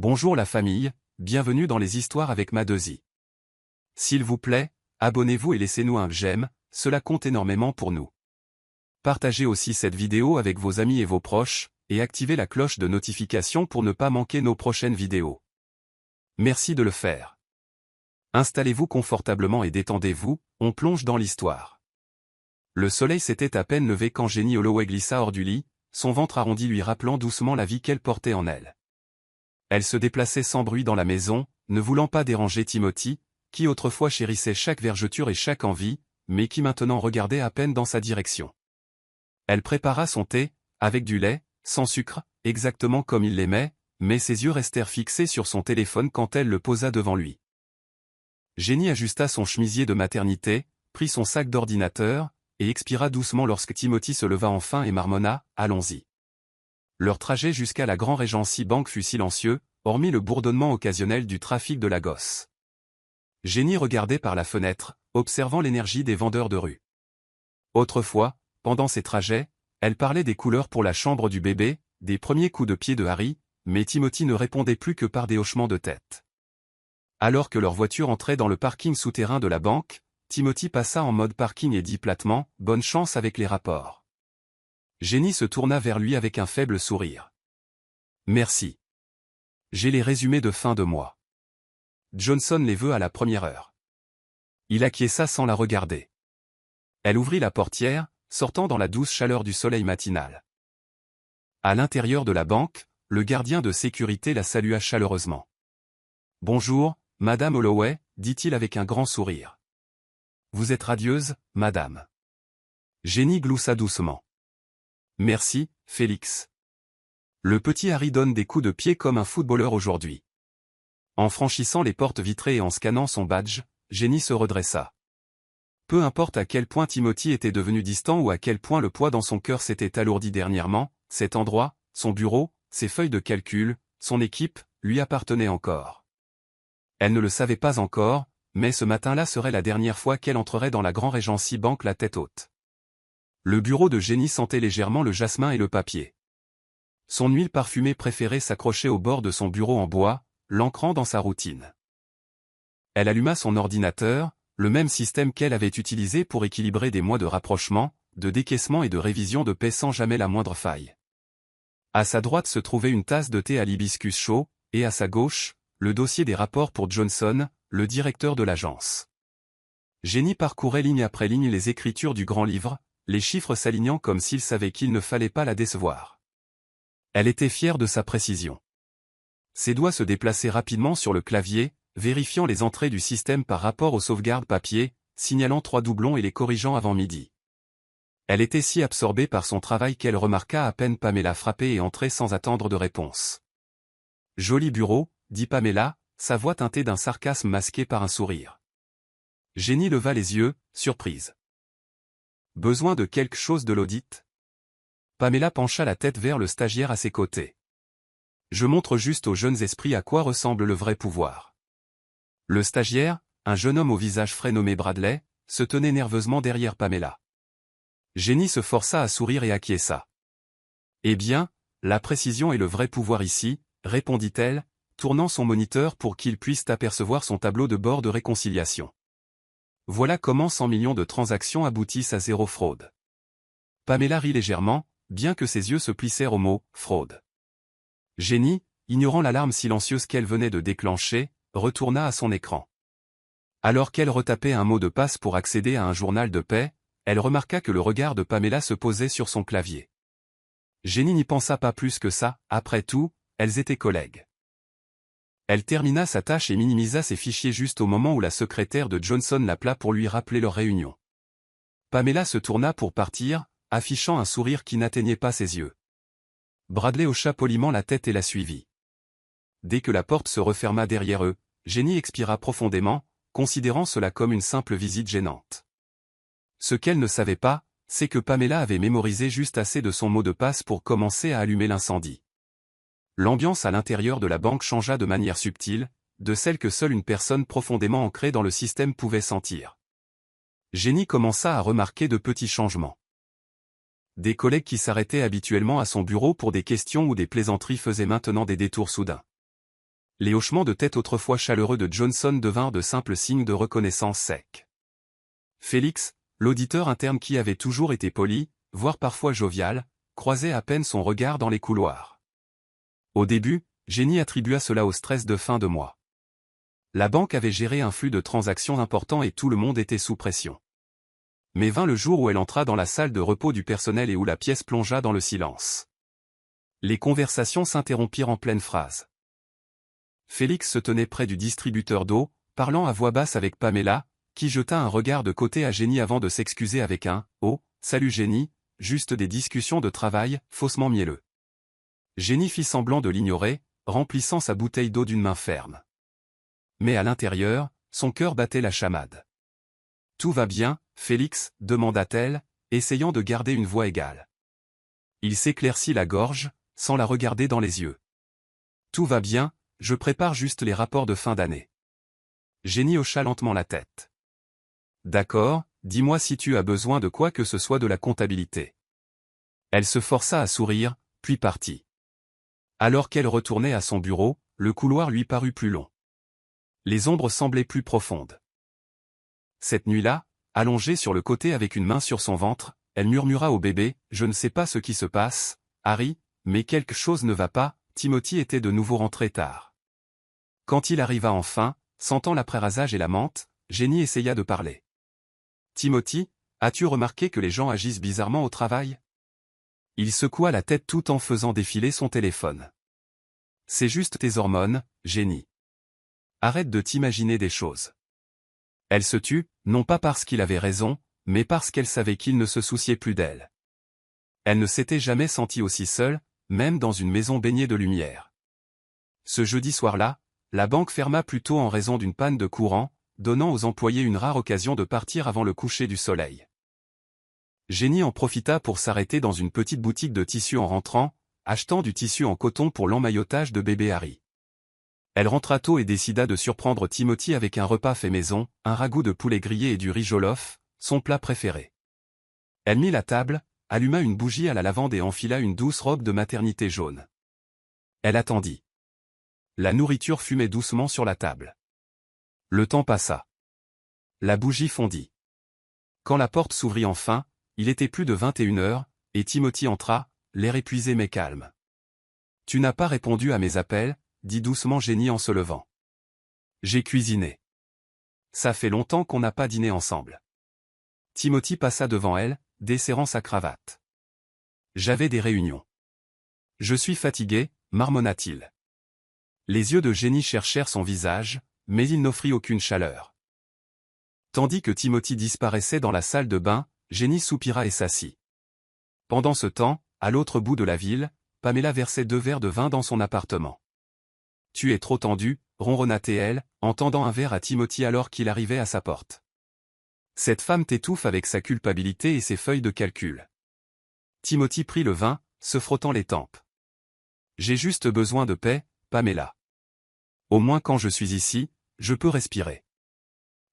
Bonjour la famille, bienvenue dans les histoires avec Madeusi. S'il vous plaît, abonnez-vous et laissez-nous un j'aime, cela compte énormément pour nous. Partagez aussi cette vidéo avec vos amis et vos proches, et activez la cloche de notification pour ne pas manquer nos prochaines vidéos. Merci de le faire. Installez-vous confortablement et détendez-vous, on plonge dans l'histoire. Le soleil s'était à peine levé quand Jenny Holloway glissa hors du lit, son ventre arrondi lui rappelant doucement la vie qu'elle portait en elle. Elle se déplaçait sans bruit dans la maison, ne voulant pas déranger Timothy, qui autrefois chérissait chaque vergeture et chaque envie, mais qui maintenant regardait à peine dans sa direction. Elle prépara son thé, avec du lait, sans sucre, exactement comme il l'aimait, mais ses yeux restèrent fixés sur son téléphone quand elle le posa devant lui. Jenny ajusta son chemisier de maternité, prit son sac d'ordinateur, et expira doucement lorsque Timothy se leva enfin et marmonna « Allons-y ». Leur trajet jusqu'à la Grand Regency Bank fut silencieux, hormis le bourdonnement occasionnel du trafic de la gosse. Jenny regardait par la fenêtre, observant l'énergie des vendeurs de rue. Autrefois, pendant ces trajets, elle parlait des couleurs pour la chambre du bébé, des premiers coups de pied de Harry, mais Timothy ne répondait plus que par des hochements de tête. Alors que leur voiture entrait dans le parking souterrain de la banque, Timothy passa en mode parking et dit platement « Bonne chance avec les rapports ». Jenny se tourna vers lui avec un faible sourire. « Merci. J'ai les résumés de fin de mois. Johnson les veut à la première heure. » Il acquiesça sans la regarder. Elle ouvrit la portière, sortant dans la douce chaleur du soleil matinal. À l'intérieur de la banque, le gardien de sécurité la salua chaleureusement. « Bonjour, Madame Holloway, dit-il avec un grand sourire. « Vous êtes radieuse, Madame. » Jenny gloussa doucement. « Merci, Félix. » Le petit Harry donne des coups de pied comme un footballeur aujourd'hui. En franchissant les portes vitrées et en scannant son badge, Jenny se redressa. Peu importe à quel point Timothy était devenu distant ou à quel point le poids dans son cœur s'était alourdi dernièrement, cet endroit, son bureau, ses feuilles de calcul, son équipe, lui appartenaient encore. Elle ne le savait pas encore, mais ce matin-là serait la dernière fois qu'elle entrerait dans la Grand Regency Bank la tête haute. Le bureau de Jenny sentait légèrement le jasmin et le papier. Son huile parfumée préférée s'accrochait au bord de son bureau en bois, l'ancrant dans sa routine. Elle alluma son ordinateur, le même système qu'elle avait utilisé pour équilibrer des mois de rapprochement, de décaissement et de révision de paie sans jamais la moindre faille. À sa droite se trouvait une tasse de thé à l'hibiscus chaud, et à sa gauche, le dossier des rapports pour Johnson, le directeur de l'agence. Jenny parcourait ligne après ligne les écritures du grand livre, les chiffres s'alignant comme s'il savait qu'il ne fallait pas la décevoir. Elle était fière de sa précision. Ses doigts se déplaçaient rapidement sur le clavier, vérifiant les entrées du système par rapport aux sauvegardes papier, signalant 3 doublons et les corrigeant avant midi. Elle était si absorbée par son travail qu'elle remarqua à peine Pamela frapper et entrer sans attendre de réponse. « Joli bureau », dit Pamela, sa voix teintée d'un sarcasme masqué par un sourire. Jenny leva les yeux, surprise. « Besoin de quelque chose de l'audit ?» Pamela pencha la tête vers le stagiaire à ses côtés. « Je montre juste aux jeunes esprits à quoi ressemble le vrai pouvoir. » Le stagiaire, un jeune homme au visage frais nommé Bradley, se tenait nerveusement derrière Pamela. Jenny se força à sourire et acquiesça. « Eh bien, la précision est le vrai pouvoir ici, » répondit-elle, tournant son moniteur pour qu'il puisse apercevoir son tableau de bord de réconciliation. Voilà comment 100 millions de transactions aboutissent à 0 fraude. Pamela rit légèrement, bien que ses yeux se plissèrent au mot « fraude ». Jenny, ignorant l'alarme silencieuse qu'elle venait de déclencher, retourna à son écran. Alors qu'elle retapait un mot de passe pour accéder à un journal de paie, elle remarqua que le regard de Pamela se posait sur son clavier. Jenny n'y pensa pas plus que ça, après tout, elles étaient collègues. Elle termina sa tâche et minimisa ses fichiers juste au moment où la secrétaire de Johnson l'appela pour lui rappeler leur réunion. Pamela se tourna pour partir, affichant un sourire qui n'atteignait pas ses yeux. Bradley hocha poliment la tête et la suivit. Dès que la porte se referma derrière eux, Jenny expira profondément, considérant cela comme une simple visite gênante. Ce qu'elle ne savait pas, c'est que Pamela avait mémorisé juste assez de son mot de passe pour commencer à allumer l'incendie. L'ambiance à l'intérieur de la banque changea de manière subtile, de celle que seule une personne profondément ancrée dans le système pouvait sentir. Jenny commença à remarquer de petits changements. Des collègues qui s'arrêtaient habituellement à son bureau pour des questions ou des plaisanteries faisaient maintenant des détours soudains. Les hochements de tête autrefois chaleureux de Johnson devinrent de simples signes de reconnaissance secs. Félix, l'auditeur interne qui avait toujours été poli, voire parfois jovial, croisait à peine son regard dans les couloirs. Au début, Jenny attribua cela au stress de fin de mois. La banque avait géré un flux de transactions important et tout le monde était sous pression. Mais vint le jour où elle entra dans la salle de repos du personnel et où la pièce plongea dans le silence. Les conversations s'interrompirent en pleine phrase. Félix se tenait près du distributeur d'eau, parlant à voix basse avec Pamela, qui jeta un regard de côté à Jenny avant de s'excuser avec un « Oh, salut Jenny, juste des discussions de travail, faussement mielleux ». Jenny fit semblant de l'ignorer, remplissant sa bouteille d'eau d'une main ferme. Mais à l'intérieur, son cœur battait la chamade. « Tout va bien, Félix ?» demanda-t-elle, essayant de garder une voix égale. Il s'éclaircit la gorge, sans la regarder dans les yeux. « Tout va bien, je prépare juste les rapports de fin d'année. » Jenny hocha lentement la tête. « D'accord, dis-moi si tu as besoin de quoi que ce soit de la comptabilité. » Elle se força à sourire, puis partit. Alors qu'elle retournait à son bureau, le couloir lui parut plus long. Les ombres semblaient plus profondes. Cette nuit-là, allongée sur le côté avec une main sur son ventre, elle murmura au bébé, « Je ne sais pas ce qui se passe, Harry, mais quelque chose ne va pas. » Timothy était de nouveau rentré tard. Quand il arriva enfin, sentant l'après-rasage et la menthe, Jenny essaya de parler. « Timothy, as-tu remarqué que les gens agissent bizarrement au travail ?» Il secoua la tête tout en faisant défiler son téléphone. « C'est juste tes hormones, Jenny. Arrête de t'imaginer des choses. » Elle se tut, non pas parce qu'il avait raison, mais parce qu'elle savait qu'il ne se souciait plus d'elle. Elle ne s'était jamais sentie aussi seule, même dans une maison baignée de lumière. Ce jeudi soir-là, la banque ferma plus tôt en raison d'une panne de courant, donnant aux employés une rare occasion de partir avant le coucher du soleil. Jenny en profita pour s'arrêter dans une petite boutique de tissus en rentrant, achetant du tissu en coton pour l'emmaillotage de bébé Harry. Elle rentra tôt et décida de surprendre Timothy avec un repas fait maison, un ragoût de poulet grillé et du riz jollof, son plat préféré. Elle mit la table, alluma une bougie à la lavande et enfila une douce robe de maternité jaune. Elle attendit. La nourriture fumait doucement sur la table. Le temps passa. La bougie fondit. Quand la porte s'ouvrit enfin, il était plus de 21h, et Timothy entra, l'air épuisé mais calme. « Tu n'as pas répondu à mes appels ?» dit doucement Jenny en se levant. « J'ai cuisiné. Ça fait longtemps qu'on n'a pas dîné ensemble. » Timothy passa devant elle, desserrant sa cravate. « J'avais des réunions. Je suis fatigué, marmonna-t-il. Les yeux de Jenny cherchèrent son visage, mais il n'offrit aucune chaleur. Tandis que Timothy disparaissait dans la salle de bain, Jenny soupira et s'assit. Pendant ce temps, à l'autre bout de la ville, Pamela versait 2 verres de vin dans son appartement. « Tu es trop tendu » ronronna-t-elle, en tendant un verre à Timothy alors qu'il arrivait à sa porte. Cette femme t'étouffe avec sa culpabilité et ses feuilles de calcul. Timothy prit le vin, se frottant les tempes. « J'ai juste besoin de paix, Pamela. Au moins quand je suis ici, je peux respirer. »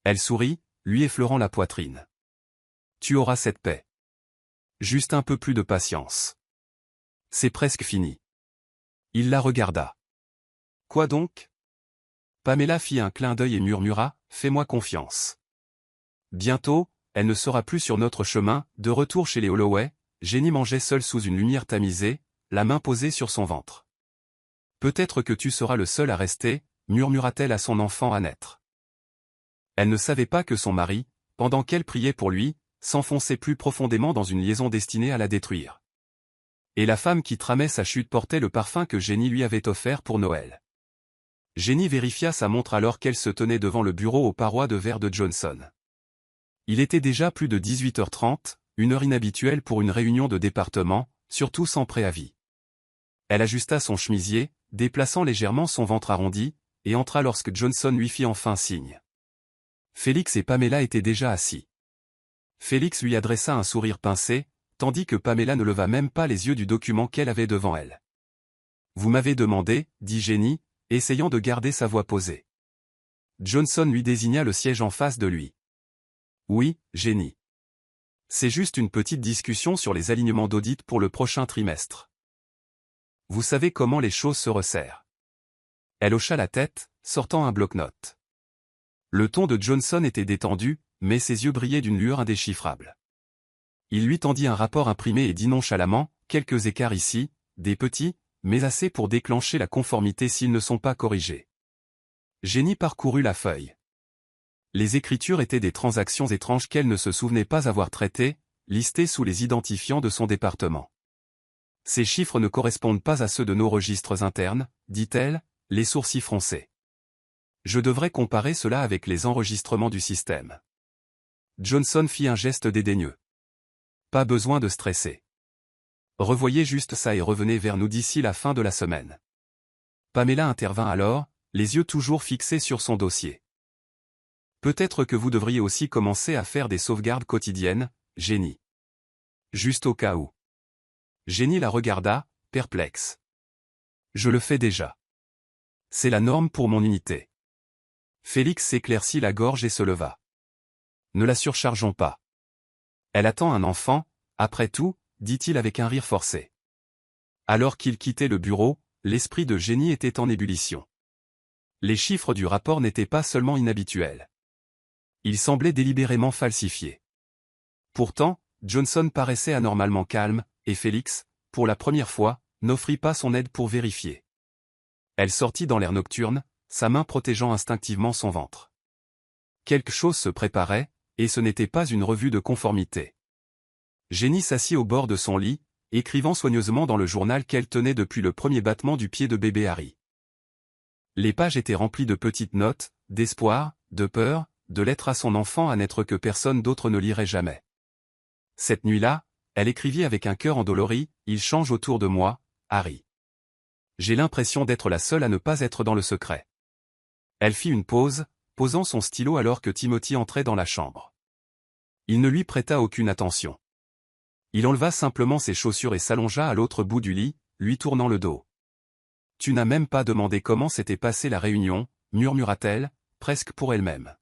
Elle sourit, lui effleurant la poitrine. « Tu auras cette paix. Juste un peu plus de patience. C'est presque fini. » Il la regarda. « Quoi donc ?» Pamela fit un clin d'œil et murmura, « Fais-moi confiance. » Bientôt, elle ne sera plus sur notre chemin. De retour chez les Holloway, Jenny mangeait seule sous une lumière tamisée, la main posée sur son ventre. « Peut-être que tu seras le seul à rester, » murmura-t-elle à son enfant à naître. Elle ne savait pas que son mari, pendant qu'elle priait pour lui, s'enfonçait plus profondément dans une liaison destinée à la détruire. Et la femme qui tramait sa chute portait le parfum que Jenny lui avait offert pour Noël. Jenny vérifia sa montre alors qu'elle se tenait devant le bureau aux parois de verre de Johnson. Il était déjà plus de 18h30, une heure inhabituelle pour une réunion de département, surtout sans préavis. Elle ajusta son chemisier, déplaçant légèrement son ventre arrondi, et entra lorsque Johnson lui fit enfin signe. Félix et Pamela étaient déjà assis. Félix lui adressa un sourire pincé, tandis que Pamela ne leva même pas les yeux du document qu'elle avait devant elle. « Vous m'avez demandé, » dit Jenny, essayant de garder sa voix posée. Johnson lui désigna le siège en face de lui. « Oui, Jenny. C'est juste une petite discussion sur les alignements d'audit pour le prochain trimestre. Vous savez comment les choses se resserrent. Elle hocha la tête, sortant un bloc-notes. Le ton de Johnson était détendu, mais ses yeux brillaient d'une lueur indéchiffrable. Il lui tendit un rapport imprimé et dit nonchalamment, quelques écarts ici, des petits, mais assez pour déclencher la conformité s'ils ne sont pas corrigés. Jenny parcourut la feuille. Les écritures étaient des transactions étranges qu'elle ne se souvenait pas avoir traitées, listées sous les identifiants de son département. Ces chiffres ne correspondent pas à ceux de nos registres internes, dit-elle, les sourcils froncés. Je devrais comparer cela avec les enregistrements du système. Johnson fit un geste dédaigneux. Pas besoin de stresser. Revoyez juste ça et revenez vers nous d'ici la fin de la semaine. Pamela intervint alors, les yeux toujours fixés sur son dossier. Peut-être que vous devriez aussi commencer à faire des sauvegardes quotidiennes, Jenny. Juste au cas où. Jenny la regarda, perplexe. Je le fais déjà. C'est la norme pour mon unité. Félix s'éclaircit la gorge et se leva. Ne la surchargeons pas. Elle attend un enfant, après tout, dit-il avec un rire forcé. Alors qu'il quittait le bureau, l'esprit de Jenny était en ébullition. Les chiffres du rapport n'étaient pas seulement inhabituels. Ils semblaient délibérément falsifiés. Pourtant, Johnson paraissait anormalement calme, et Félix, pour la première fois, n'offrit pas son aide pour vérifier. Elle sortit dans l'air nocturne, sa main protégeant instinctivement son ventre. Quelque chose se préparait, et ce n'était pas une revue de conformité. Jenny s'assit au bord de son lit, écrivant soigneusement dans le journal qu'elle tenait depuis le premier battement du pied de bébé Harry. Les pages étaient remplies de petites notes, d'espoir, de peur, de lettres à son enfant à naître que personne d'autre ne lirait jamais. Cette nuit-là, elle écrivit avec un cœur endolori, « Il change autour de moi, Harry. J'ai l'impression d'être la seule à ne pas être dans le secret. » Elle fit une pause, posant son stylo alors que Timothy entrait dans la chambre. Il ne lui prêta aucune attention. Il enleva simplement ses chaussures et s'allongea à l'autre bout du lit, lui tournant le dos. « Tu n'as même pas demandé comment s'était passée la réunion, » murmura-t-elle, presque pour elle-même.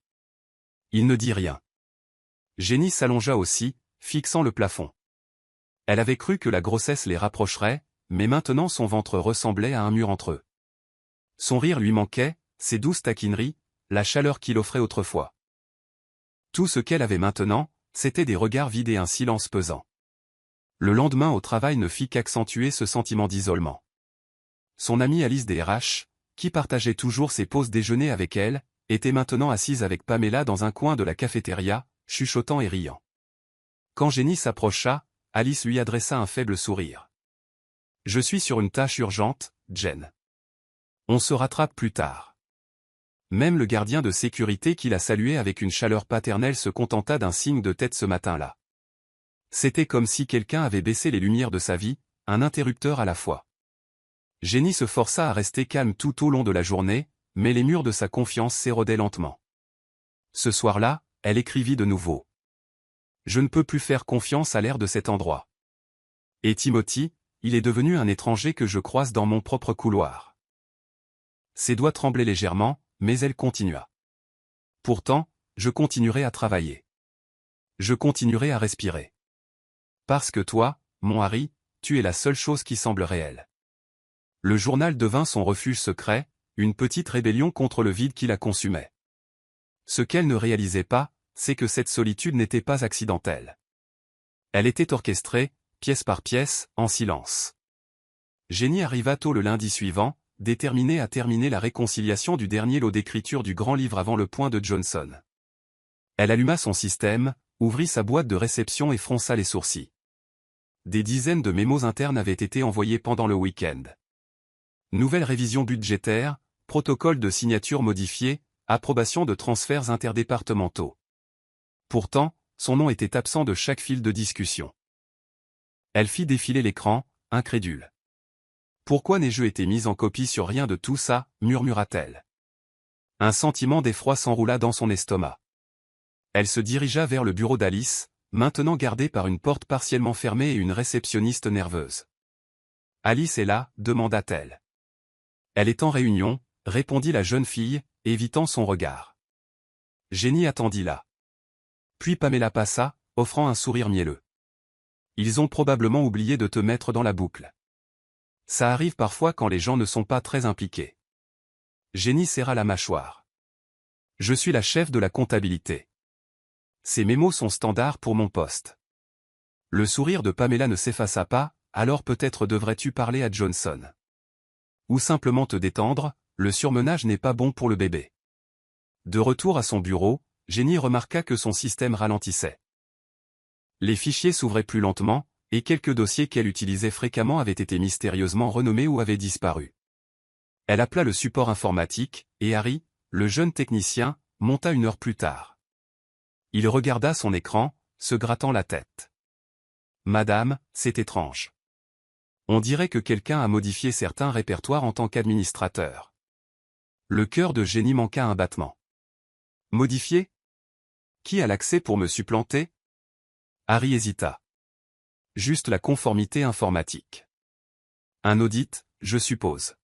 Il ne dit rien. Jenny s'allongea aussi, fixant le plafond. Elle avait cru que la grossesse les rapprocherait, mais maintenant son ventre ressemblait à un mur entre eux. Son rire lui manquait, ses douces taquineries, la chaleur qu'il offrait autrefois. Tout ce qu'elle avait maintenant, c'était des regards vides et un silence pesant. Le lendemain au travail ne fit qu'accentuer ce sentiment d'isolement. Son amie Alice des RH, qui partageait toujours ses pauses déjeuner avec elle, était maintenant assise avec Pamela dans un coin de la cafétéria, chuchotant et riant. Quand Jenny s'approcha, Alice lui adressa un faible sourire. « Je suis sur une tâche urgente, Jen. On se rattrape plus tard. » Même le gardien de sécurité qui la saluait avec une chaleur paternelle se contenta d'un signe de tête ce matin-là. C'était comme si quelqu'un avait baissé les lumières de sa vie, un interrupteur à la fois. Jenny se força à rester calme tout au long de la journée, mais les murs de sa confiance s'érodaient lentement. Ce soir-là, elle écrivit de nouveau. « Je ne peux plus faire confiance à l'air de cet endroit. Et Timothy, il est devenu un étranger que je croise dans mon propre couloir. » Ses doigts tremblaient légèrement, mais elle continua. « Pourtant, je continuerai à travailler. Je continuerai à respirer. Parce que toi, mon Harry, tu es la seule chose qui semble réelle. » Le journal devint son refuge secret, une petite rébellion contre le vide qui la consumait. Ce qu'elle ne réalisait pas, c'est que cette solitude n'était pas accidentelle. Elle était orchestrée, pièce par pièce, en silence. Jenny arriva tôt le lundi suivant, déterminée à terminer la réconciliation du dernier lot d'écriture du grand livre avant le point de Johnson. Elle alluma son système, ouvrit sa boîte de réception et fronça les sourcils. Des dizaines de mémos internes avaient été envoyés pendant le week-end. Nouvelle révision budgétaire, protocole de signature modifié, approbation de transferts interdépartementaux. Pourtant, son nom était absent de chaque fil de discussion. Elle fit défiler l'écran, incrédule. « Pourquoi n'ai-je été mise en copie sur rien de tout ça ?» murmura-t-elle. Un sentiment d'effroi s'enroula dans son estomac. Elle se dirigea vers le bureau d'Alice, maintenant gardé par une porte partiellement fermée et une réceptionniste nerveuse. « Alice est là ?» demanda-t-elle. « Elle est en réunion », répondit la jeune fille, évitant son regard. Jenny attendit là. Puis Pamela passa, offrant un sourire mielleux. « Ils ont probablement oublié de te mettre dans la boucle. Ça arrive parfois quand les gens ne sont pas très impliqués. » Jenny serra la mâchoire. Je suis la chef de la comptabilité. Ces mémos sont standards pour mon poste. Le sourire de Pamela ne s'effaça pas, alors peut-être devrais-tu parler à Johnson. Ou simplement te détendre, le surmenage n'est pas bon pour le bébé. De retour à son bureau, Jenny remarqua que son système ralentissait. Les fichiers s'ouvraient plus lentement, et quelques dossiers qu'elle utilisait fréquemment avaient été mystérieusement renommés ou avaient disparu. Elle appela le support informatique, et Harry, le jeune technicien, monta 1 heure plus tard. Il regarda son écran, se grattant la tête. Madame, c'est étrange. On dirait que quelqu'un a modifié certains répertoires en tant qu'administrateur. Le cœur de Jenny manqua un battement. Modifié? Qui a l'accès pour me supplanter? Harry hésita. Juste la conformité informatique. Un audit, je suppose.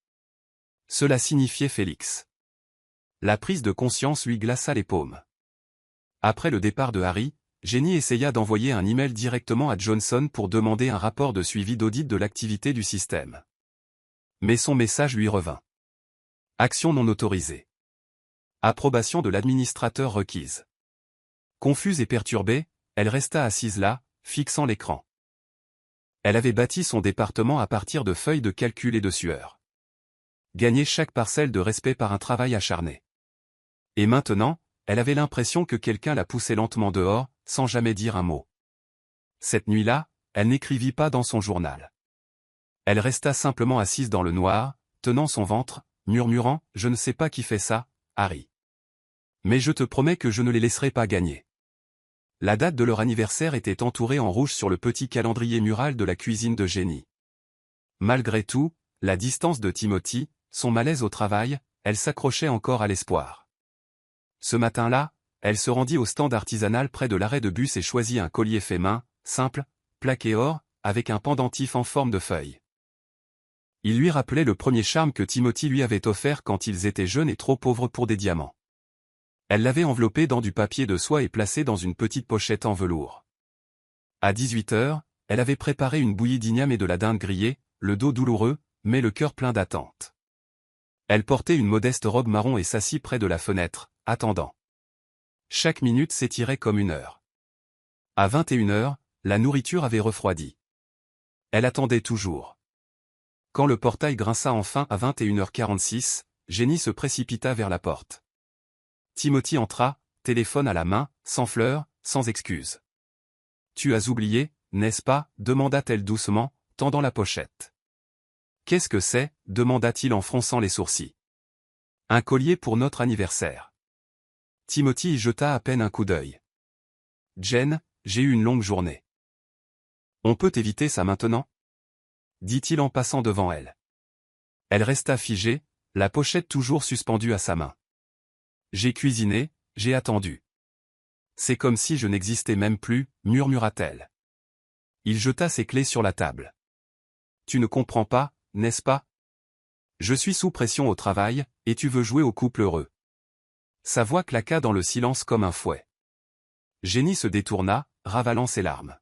Cela signifiait Félix. La prise de conscience lui glaça les paumes. Après le départ de Harry, Jenny essaya d'envoyer un email directement à Johnson pour demander un rapport de suivi d'audit de l'activité du système. Mais son message lui revint. Action non autorisée. Approbation de l'administrateur requise. Confuse et perturbée, elle resta assise là, fixant l'écran. Elle avait bâti son département à partir de feuilles de calcul et de sueur. Gagné chaque parcelle de respect par un travail acharné. Et maintenant, elle avait l'impression que quelqu'un la poussait lentement dehors, sans jamais dire un mot. Cette nuit-là, elle n'écrivit pas dans son journal. Elle resta simplement assise dans le noir, tenant son ventre, murmurant « Je ne sais pas qui fait ça, Harry. Mais je te promets que je ne les laisserai pas gagner. » La date de leur anniversaire était entourée en rouge sur le petit calendrier mural de la cuisine de Jenny. Malgré tout, la distance de Timothy, son malaise au travail, elle s'accrochait encore à l'espoir. Ce matin-là, elle se rendit au stand artisanal près de l'arrêt de bus et choisit un collier fait main, simple, plaqué or, avec un pendentif en forme de feuille. Il lui rappelait le premier charme que Timothy lui avait offert quand ils étaient jeunes et trop pauvres pour des diamants. Elle l'avait enveloppé dans du papier de soie et placé dans une petite pochette en velours. À 18 heures, elle avait préparé une bouillie d'igname et de la dinde grillée, le dos douloureux, mais le cœur plein d'attente. Elle portait une modeste robe marron et s'assit près de la fenêtre, attendant. Chaque minute s'étirait comme 1 heure. À 21 heures, la nourriture avait refroidi. Elle attendait toujours. Quand le portail grinça enfin à 21h46, Jenny se précipita vers la porte. Timothy entra, téléphone à la main, sans fleurs, sans excuses. « Tu as oublié, n'est-ce pas » demanda-t-elle doucement, tendant la pochette. « Qu'est-ce que c'est » demanda-t-il en fronçant les sourcils. « Un collier pour notre anniversaire. » Timothy y jeta à peine un coup d'œil. « Jen, j'ai eu une longue journée. On peut éviter ça maintenant » dit-il en passant devant elle. Elle resta figée, la pochette toujours suspendue à sa main. « J'ai cuisiné, j'ai attendu. C'est comme si je n'existais même plus, murmura-t-elle. Il jeta ses clés sur la table. « Tu ne comprends pas, n'est-ce pas? Je suis sous pression au travail, et tu veux jouer au couple heureux. » Sa voix claqua dans le silence comme un fouet. Jenny se détourna, ravalant ses larmes.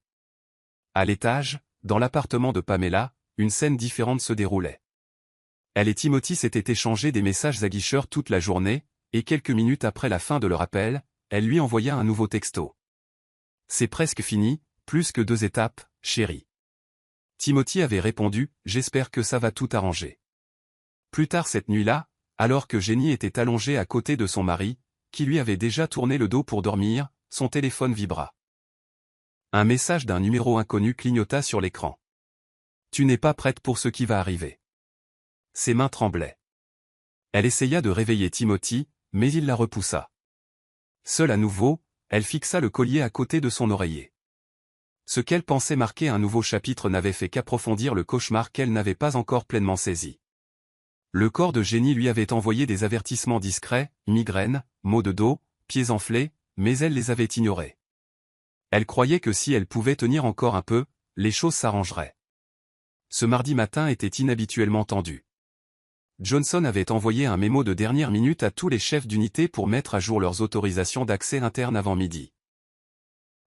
À l'étage, dans l'appartement de Pamela, une scène différente se déroulait. Elle et Timothy s'étaient échangé des messages aguicheurs toute la journée, et quelques minutes après la fin de leur appel, elle lui envoya un nouveau texto. « C'est presque fini, plus que 2 étapes, chérie. » Timothy avait répondu « J'espère que ça va tout arranger. » Plus tard cette nuit-là, alors que Jenny était allongée à côté de son mari, qui lui avait déjà tourné le dos pour dormir, son téléphone vibra. Un message d'un numéro inconnu clignota sur l'écran. « Tu n'es pas prête pour ce qui va arriver. » Ses mains tremblaient. Elle essaya de réveiller Timothy, mais il la repoussa. Seule à nouveau, elle fixa le collier à côté de son oreiller. Ce qu'elle pensait marquer un nouveau chapitre n'avait fait qu'approfondir le cauchemar qu'elle n'avait pas encore pleinement saisi. Le corps de Jenny lui avait envoyé des avertissements discrets, migraines, maux de dos, pieds enflés, mais elle les avait ignorés. Elle croyait que si elle pouvait tenir encore un peu, les choses s'arrangeraient. Ce mardi matin était inhabituellement tendu. Johnson avait envoyé un mémo de dernière minute à tous les chefs d'unité pour mettre à jour leurs autorisations d'accès interne avant midi.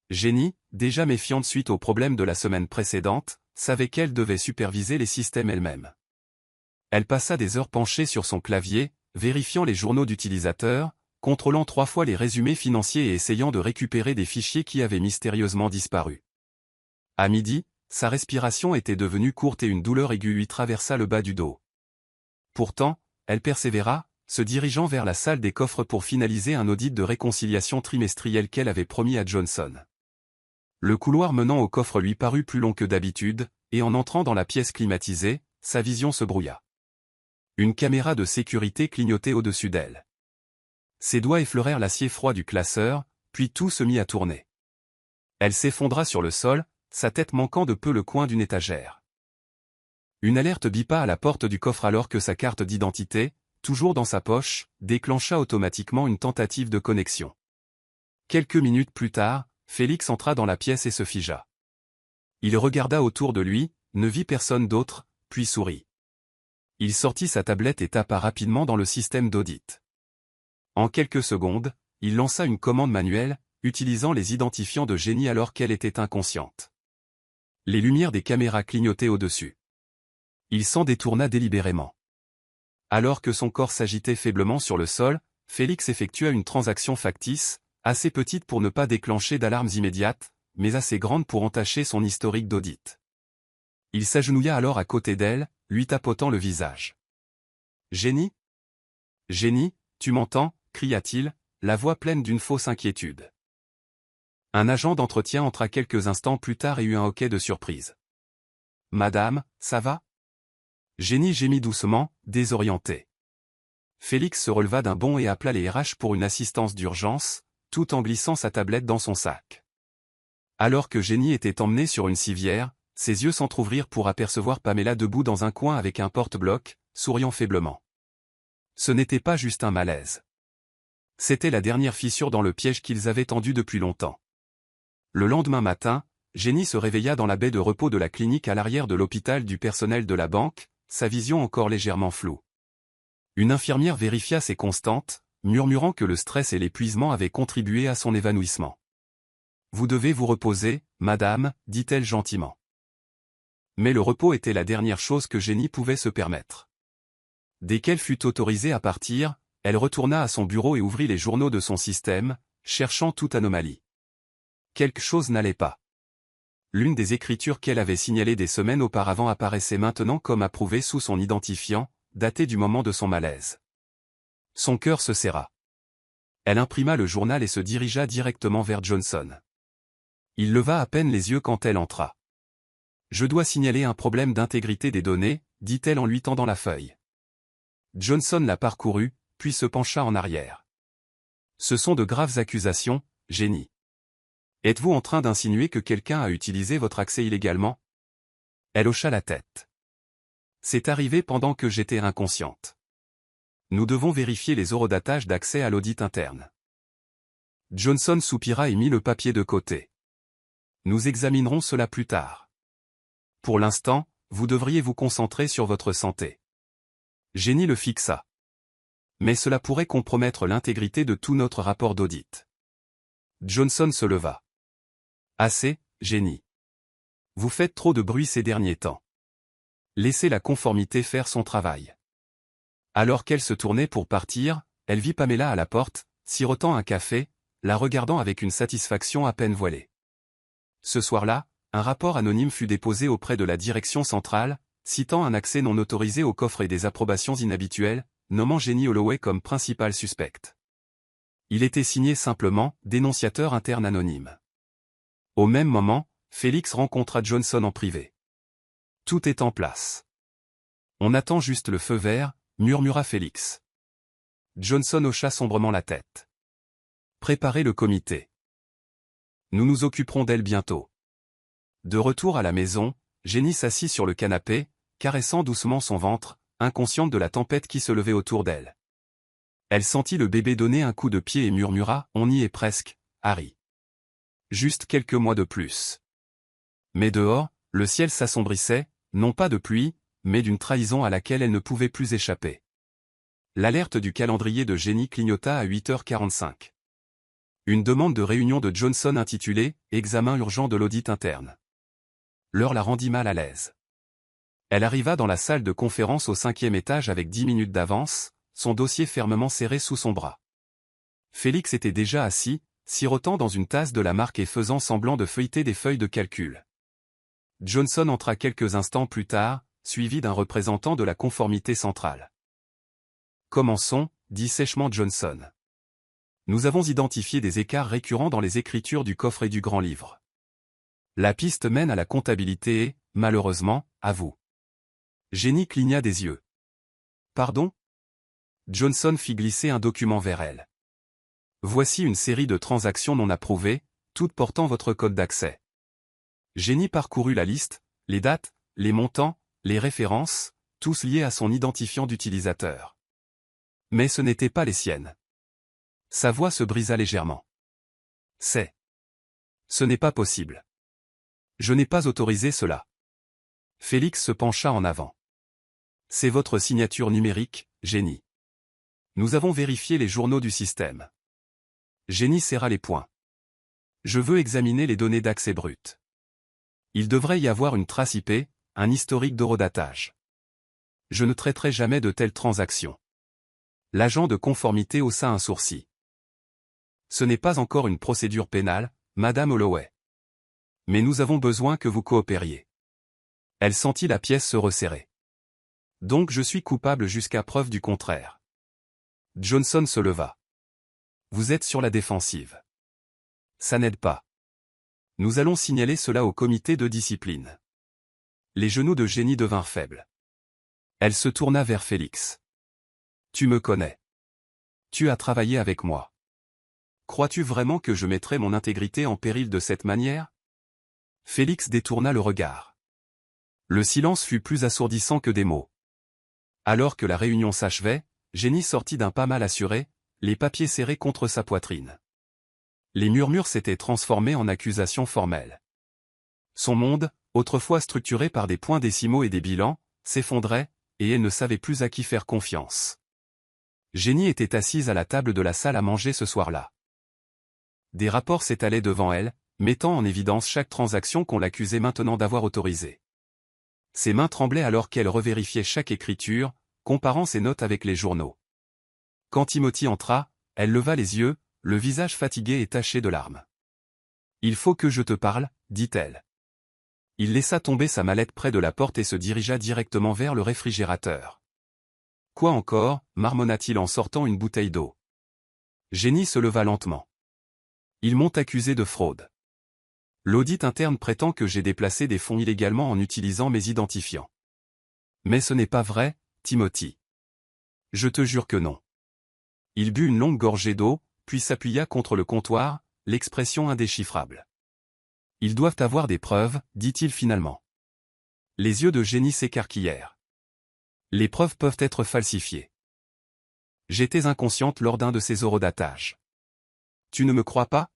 Jenny, déjà méfiante suite aux problèmes de la semaine précédente, savait qu'elle devait superviser les systèmes elle-même. Elle passa des heures penchée sur son clavier, vérifiant les journaux d'utilisateurs, contrôlant 3 fois les résumés financiers et essayant de récupérer des fichiers qui avaient mystérieusement disparu. À midi, sa respiration était devenue courte et une douleur aiguë lui traversa le bas du dos. Pourtant, elle persévéra, se dirigeant vers la salle des coffres pour finaliser un audit de réconciliation trimestrielle qu'elle avait promis à Johnson. Le couloir menant au coffre lui parut plus long que d'habitude, et en entrant dans la pièce climatisée, sa vision se brouilla. Une caméra de sécurité clignotait au-dessus d'elle. Ses doigts effleurèrent l'acier froid du classeur, puis tout se mit à tourner. Elle s'effondra sur le sol, sa tête manquant de peu le coin d'une étagère. Une alerte bipa à la porte du coffre alors que sa carte d'identité, toujours dans sa poche, déclencha automatiquement une tentative de connexion. Quelques minutes plus tard, Félix entra dans la pièce et se figea. Il regarda autour de lui, ne vit personne d'autre, puis sourit. Il sortit sa tablette et tapa rapidement dans le système d'audit. En quelques secondes, il lança une commande manuelle, utilisant les identifiants de Jenny alors qu'elle était inconsciente. Les lumières des caméras clignotaient au-dessus. Il s'en détourna délibérément. Alors que son corps s'agitait faiblement sur le sol, Félix effectua une transaction factice, assez petite pour ne pas déclencher d'alarmes immédiates, mais assez grande pour entacher son historique d'audit. Il s'agenouilla alors à côté d'elle, lui tapotant le visage. « Jenny ? Jenny, tu m'entends » cria-t-il, la voix pleine d'une fausse inquiétude. Un agent d'entretien entra quelques instants plus tard et eut un hoquet de surprise. « Madame, ça va ?» Jenny gémit doucement, désorientée. Félix se releva d'un bond et appela les RH pour une assistance d'urgence, tout en glissant sa tablette dans son sac. Alors que Jenny était emmenée sur une civière, ses yeux s'entr'ouvrirent pour apercevoir Pamela debout dans un coin avec un porte-bloc, souriant faiblement. Ce n'était pas juste un malaise. C'était la dernière fissure dans le piège qu'ils avaient tendu depuis longtemps. Le lendemain matin, Jenny se réveilla dans la baie de repos de la clinique à l'arrière de l'hôpital du personnel de la banque, sa vision encore légèrement floue. Une infirmière vérifia ses constantes, murmurant que le stress et l'épuisement avaient contribué à son évanouissement. « Vous devez vous reposer, madame, dit-elle gentiment. » Mais le repos était la dernière chose que Jenny pouvait se permettre. Dès qu'elle fut autorisée à partir, elle retourna à son bureau et ouvrit les journaux de son système, cherchant toute anomalie. Quelque chose n'allait pas. L'une des écritures qu'elle avait signalées des semaines auparavant apparaissait maintenant comme approuvée sous son identifiant, daté du moment de son malaise. Son cœur se serra. Elle imprima le journal et se dirigea directement vers Johnson. Il leva à peine les yeux quand elle entra. « Je dois signaler un problème d'intégrité des données », dit-elle en lui tendant la feuille. Johnson la parcourut, puis se pencha en arrière. « Ce sont de graves accusations, Jenny. Êtes-vous en train d'insinuer que quelqu'un a utilisé votre accès illégalement ?» Elle hocha la tête. « C'est arrivé pendant que j'étais inconsciente. Nous devons vérifier les horodatages d'accès à l'audit interne. » Johnson soupira et mit le papier de côté. « Nous examinerons cela plus tard. Pour l'instant, vous devriez vous concentrer sur votre santé. » Jenny le fixa. « Mais cela pourrait compromettre l'intégrité de tout notre rapport d'audit. » Johnson se leva. « Assez, Jenny. Vous faites trop de bruit ces derniers temps. Laissez la conformité faire son travail. » Alors qu'elle se tournait pour partir, elle vit Pamela à la porte, sirotant un café, la regardant avec une satisfaction à peine voilée. Ce soir-là, un rapport anonyme fut déposé auprès de la direction centrale, citant un accès non autorisé au coffre et des approbations inhabituelles, nommant Jenny Holloway comme principale suspecte. Il était signé simplement « Dénonciateur interne anonyme ». Au même moment, Félix rencontra Johnson en privé. « Tout est en place. On attend juste le feu vert », murmura Félix. Johnson hocha sombrement la tête. « Préparez le comité. Nous nous occuperons d'elle bientôt. » De retour à la maison, Jenny s'assit sur le canapé, caressant doucement son ventre, inconsciente de la tempête qui se levait autour d'elle. Elle sentit le bébé donner un coup de pied et murmura « On y est presque, Harry. Juste quelques mois de plus. » Mais dehors, le ciel s'assombrissait, non pas de pluie, mais d'une trahison à laquelle elle ne pouvait plus échapper. L'alerte du calendrier de Jenny clignota à 8h45. Une demande de réunion de Johnson intitulée « Examen urgent de l'audit interne ». L'heure la rendit mal à l'aise. Elle arriva dans la salle de conférence au 5e étage avec 10 minutes d'avance, son dossier fermement serré sous son bras. Félix était déjà assis, sirotant dans une tasse de la marque et faisant semblant de feuilleter des feuilles de calcul. Johnson entra quelques instants plus tard, suivi d'un représentant de la conformité centrale. « Commençons », dit sèchement Johnson. « Nous avons identifié des écarts récurrents dans les écritures du coffret du grand livre. La piste mène à la comptabilité et, malheureusement, à vous. » Jenny cligna des yeux. « Pardon ?» Johnson fit glisser un document vers elle. « Voici une série de transactions non approuvées, toutes portant votre code d'accès. » Jenny parcourut la liste, les dates, les montants, les références, tous liés à son identifiant d'utilisateur. Mais ce n'étaient pas les siennes. Sa voix se brisa légèrement. « Ce n'est pas possible. Je n'ai pas autorisé cela. » Félix se pencha en avant. « C'est votre signature numérique, Jenny. Nous avons vérifié les journaux du système. » Jenny serra les poings. « Je veux examiner les données d'accès brut. Il devrait y avoir une trace IP, un historique d'horodatage. Je ne traiterai jamais de telles transactions. » L'agent de conformité haussa un sourcil. « Ce n'est pas encore une procédure pénale, Madame Holloway. Mais nous avons besoin que vous coopériez. » Elle sentit la pièce se resserrer. « Donc je suis coupable jusqu'à preuve du contraire. » Johnson se leva. « Vous êtes sur la défensive. Ça n'aide pas. Nous allons signaler cela au comité de discipline. » Les genoux de Jenny devinrent faibles. Elle se tourna vers Félix. « Tu me connais. Tu as travaillé avec moi. Crois-tu vraiment que je mettrais mon intégrité en péril de cette manière ?» Félix détourna le regard. Le silence fut plus assourdissant que des mots. Alors que la réunion s'achevait, Jenny sortit d'un pas mal assuré, les papiers serrés contre sa poitrine. Les murmures s'étaient transformés en accusations formelles. Son monde, autrefois structuré par des points décimaux et des bilans, s'effondrait, et elle ne savait plus à qui faire confiance. Jenny était assise à la table de la salle à manger ce soir-là. Des rapports s'étalaient devant elle, mettant en évidence chaque transaction qu'on l'accusait maintenant d'avoir autorisée. Ses mains tremblaient alors qu'elle revérifiait chaque écriture, comparant ses notes avec les journaux. Quand Timothy entra, elle leva les yeux, le visage fatigué et taché de larmes. « Il faut que je te parle, dit-elle. » Il laissa tomber sa mallette près de la porte et se dirigea directement vers le réfrigérateur. « Quoi encore » marmonna-t-il en sortant une bouteille d'eau. Jenny se leva lentement. « Ils m'ont accusé de fraude. L'audit interne prétend que j'ai déplacé des fonds illégalement en utilisant mes identifiants. Mais ce n'est pas vrai, Timothy. Je te jure que non. » Il but une longue gorgée d'eau, puis s'appuya contre le comptoir, l'expression indéchiffrable. « Ils doivent avoir des preuves, dit-il finalement. Les yeux de Jenny s'écarquillèrent. « Les preuves peuvent être falsifiées. J'étais inconsciente lors d'un de ces horodatages. Tu ne me crois pas ?»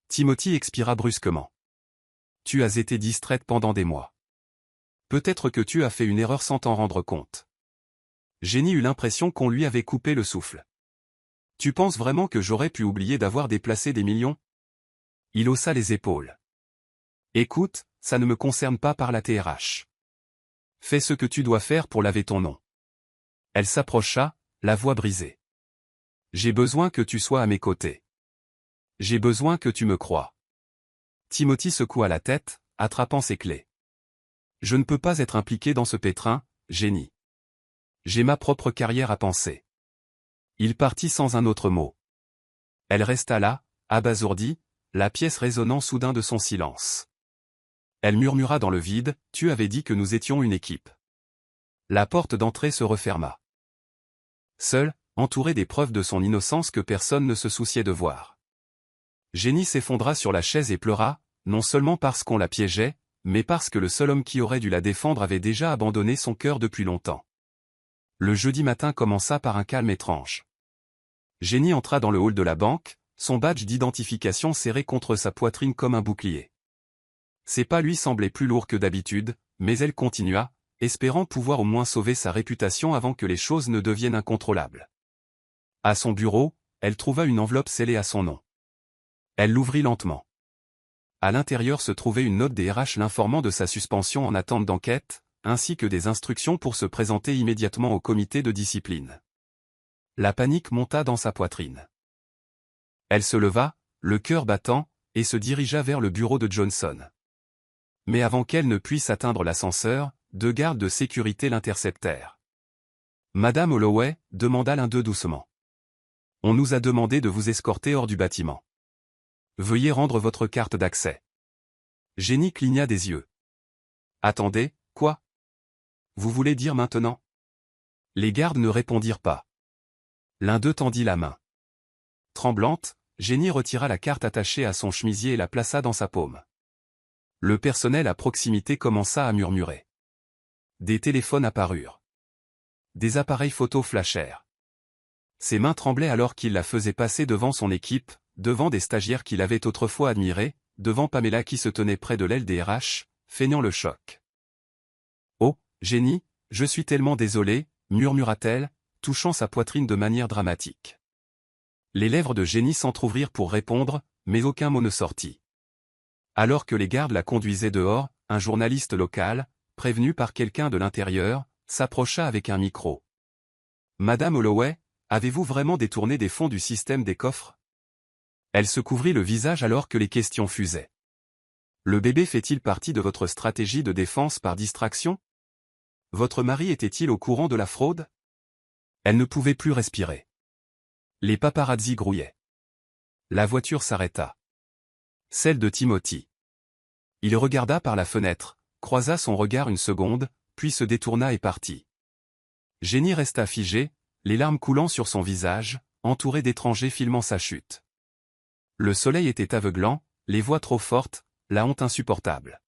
Timothy expira brusquement. « Tu as été distraite pendant des mois. Peut-être que tu as fait une erreur sans t'en rendre compte. » Jenny eut l'impression qu'on lui avait coupé le souffle. « Tu penses vraiment que j'aurais pu oublier d'avoir déplacé des millions ?» Il haussa les épaules. « Écoute, ça ne me concerne pas par la TRH. Fais ce que tu dois faire pour laver ton nom. » Elle s'approcha, la voix brisée. « J'ai besoin que tu sois à mes côtés. J'ai besoin que tu me crois. » Timothy secoua la tête, attrapant ses clés. « Je ne peux pas être impliqué dans ce pétrin, Jenny. J'ai ma propre carrière à penser. » Il partit sans un autre mot. Elle resta là, abasourdie, la pièce résonnant soudain de son silence. Elle murmura dans le vide, « Tu avais dit que nous étions une équipe. » La porte d'entrée se referma. Seule, entourée des preuves de son innocence que personne ne se souciait de voir. Jenny s'effondra sur la chaise et pleura, non seulement parce qu'on la piégeait, mais parce que le seul homme qui aurait dû la défendre avait déjà abandonné son cœur depuis longtemps. Le jeudi matin commença par un calme étrange. Jenny entra dans le hall de la banque, son badge d'identification serré contre sa poitrine comme un bouclier. Ses pas lui semblaient plus lourds que d'habitude, mais elle continua, espérant pouvoir au moins sauver sa réputation avant que les choses ne deviennent incontrôlables. À son bureau, elle trouva une enveloppe scellée à son nom. Elle l'ouvrit lentement. À l'intérieur se trouvait une note des RH l'informant de sa suspension en attente d'enquête, ainsi que des instructions pour se présenter immédiatement au comité de discipline. La panique monta dans sa poitrine. Elle se leva, le cœur battant, et se dirigea vers le bureau de Johnson. Mais avant qu'elle ne puisse atteindre l'ascenseur, 2 gardes de sécurité l'interceptèrent. « Madame Holloway » demanda l'un d'eux doucement. « On nous a demandé de vous escorter hors du bâtiment. Veuillez rendre votre carte d'accès. » Jenny cligna des yeux. « Attendez, quoi? Vous voulez dire maintenant ?» Les gardes ne répondirent pas. L'un d'eux tendit la main. Tremblante, Jenny retira la carte attachée à son chemisier et la plaça dans sa paume. Le personnel à proximité commença à murmurer. Des téléphones apparurent. Des appareils photo flashèrent. Ses mains tremblaient alors qu'il la faisait passer devant son équipe, devant des stagiaires qu'il avait autrefois admirés, devant Pamela qui se tenait près de l'aile des RH, feignant le choc. « Oh, Jenny, je suis tellement désolée » murmura-t-elle, touchant sa poitrine de manière dramatique. Les lèvres de Jenny s'entr'ouvrirent pour répondre, mais aucun mot ne sortit. Alors que les gardes la conduisaient dehors, un journaliste local, prévenu par quelqu'un de l'intérieur, s'approcha avec un micro. « Madame Holloway, avez-vous vraiment détourné des fonds du système des coffres ?» Elle se couvrit le visage alors que les questions fusaient. « Le bébé fait-il partie de votre stratégie de défense par distraction? Votre mari était-il au courant de la fraude ?» Elle ne pouvait plus respirer. Les paparazzi grouillaient. La voiture s'arrêta. Celle de Timothy. Il regarda par la fenêtre, croisa son regard une seconde, puis se détourna et partit. Jenny resta figée, les larmes coulant sur son visage, entourée d'étrangers filmant sa chute. Le soleil était aveuglant, les voix trop fortes, la honte insupportable.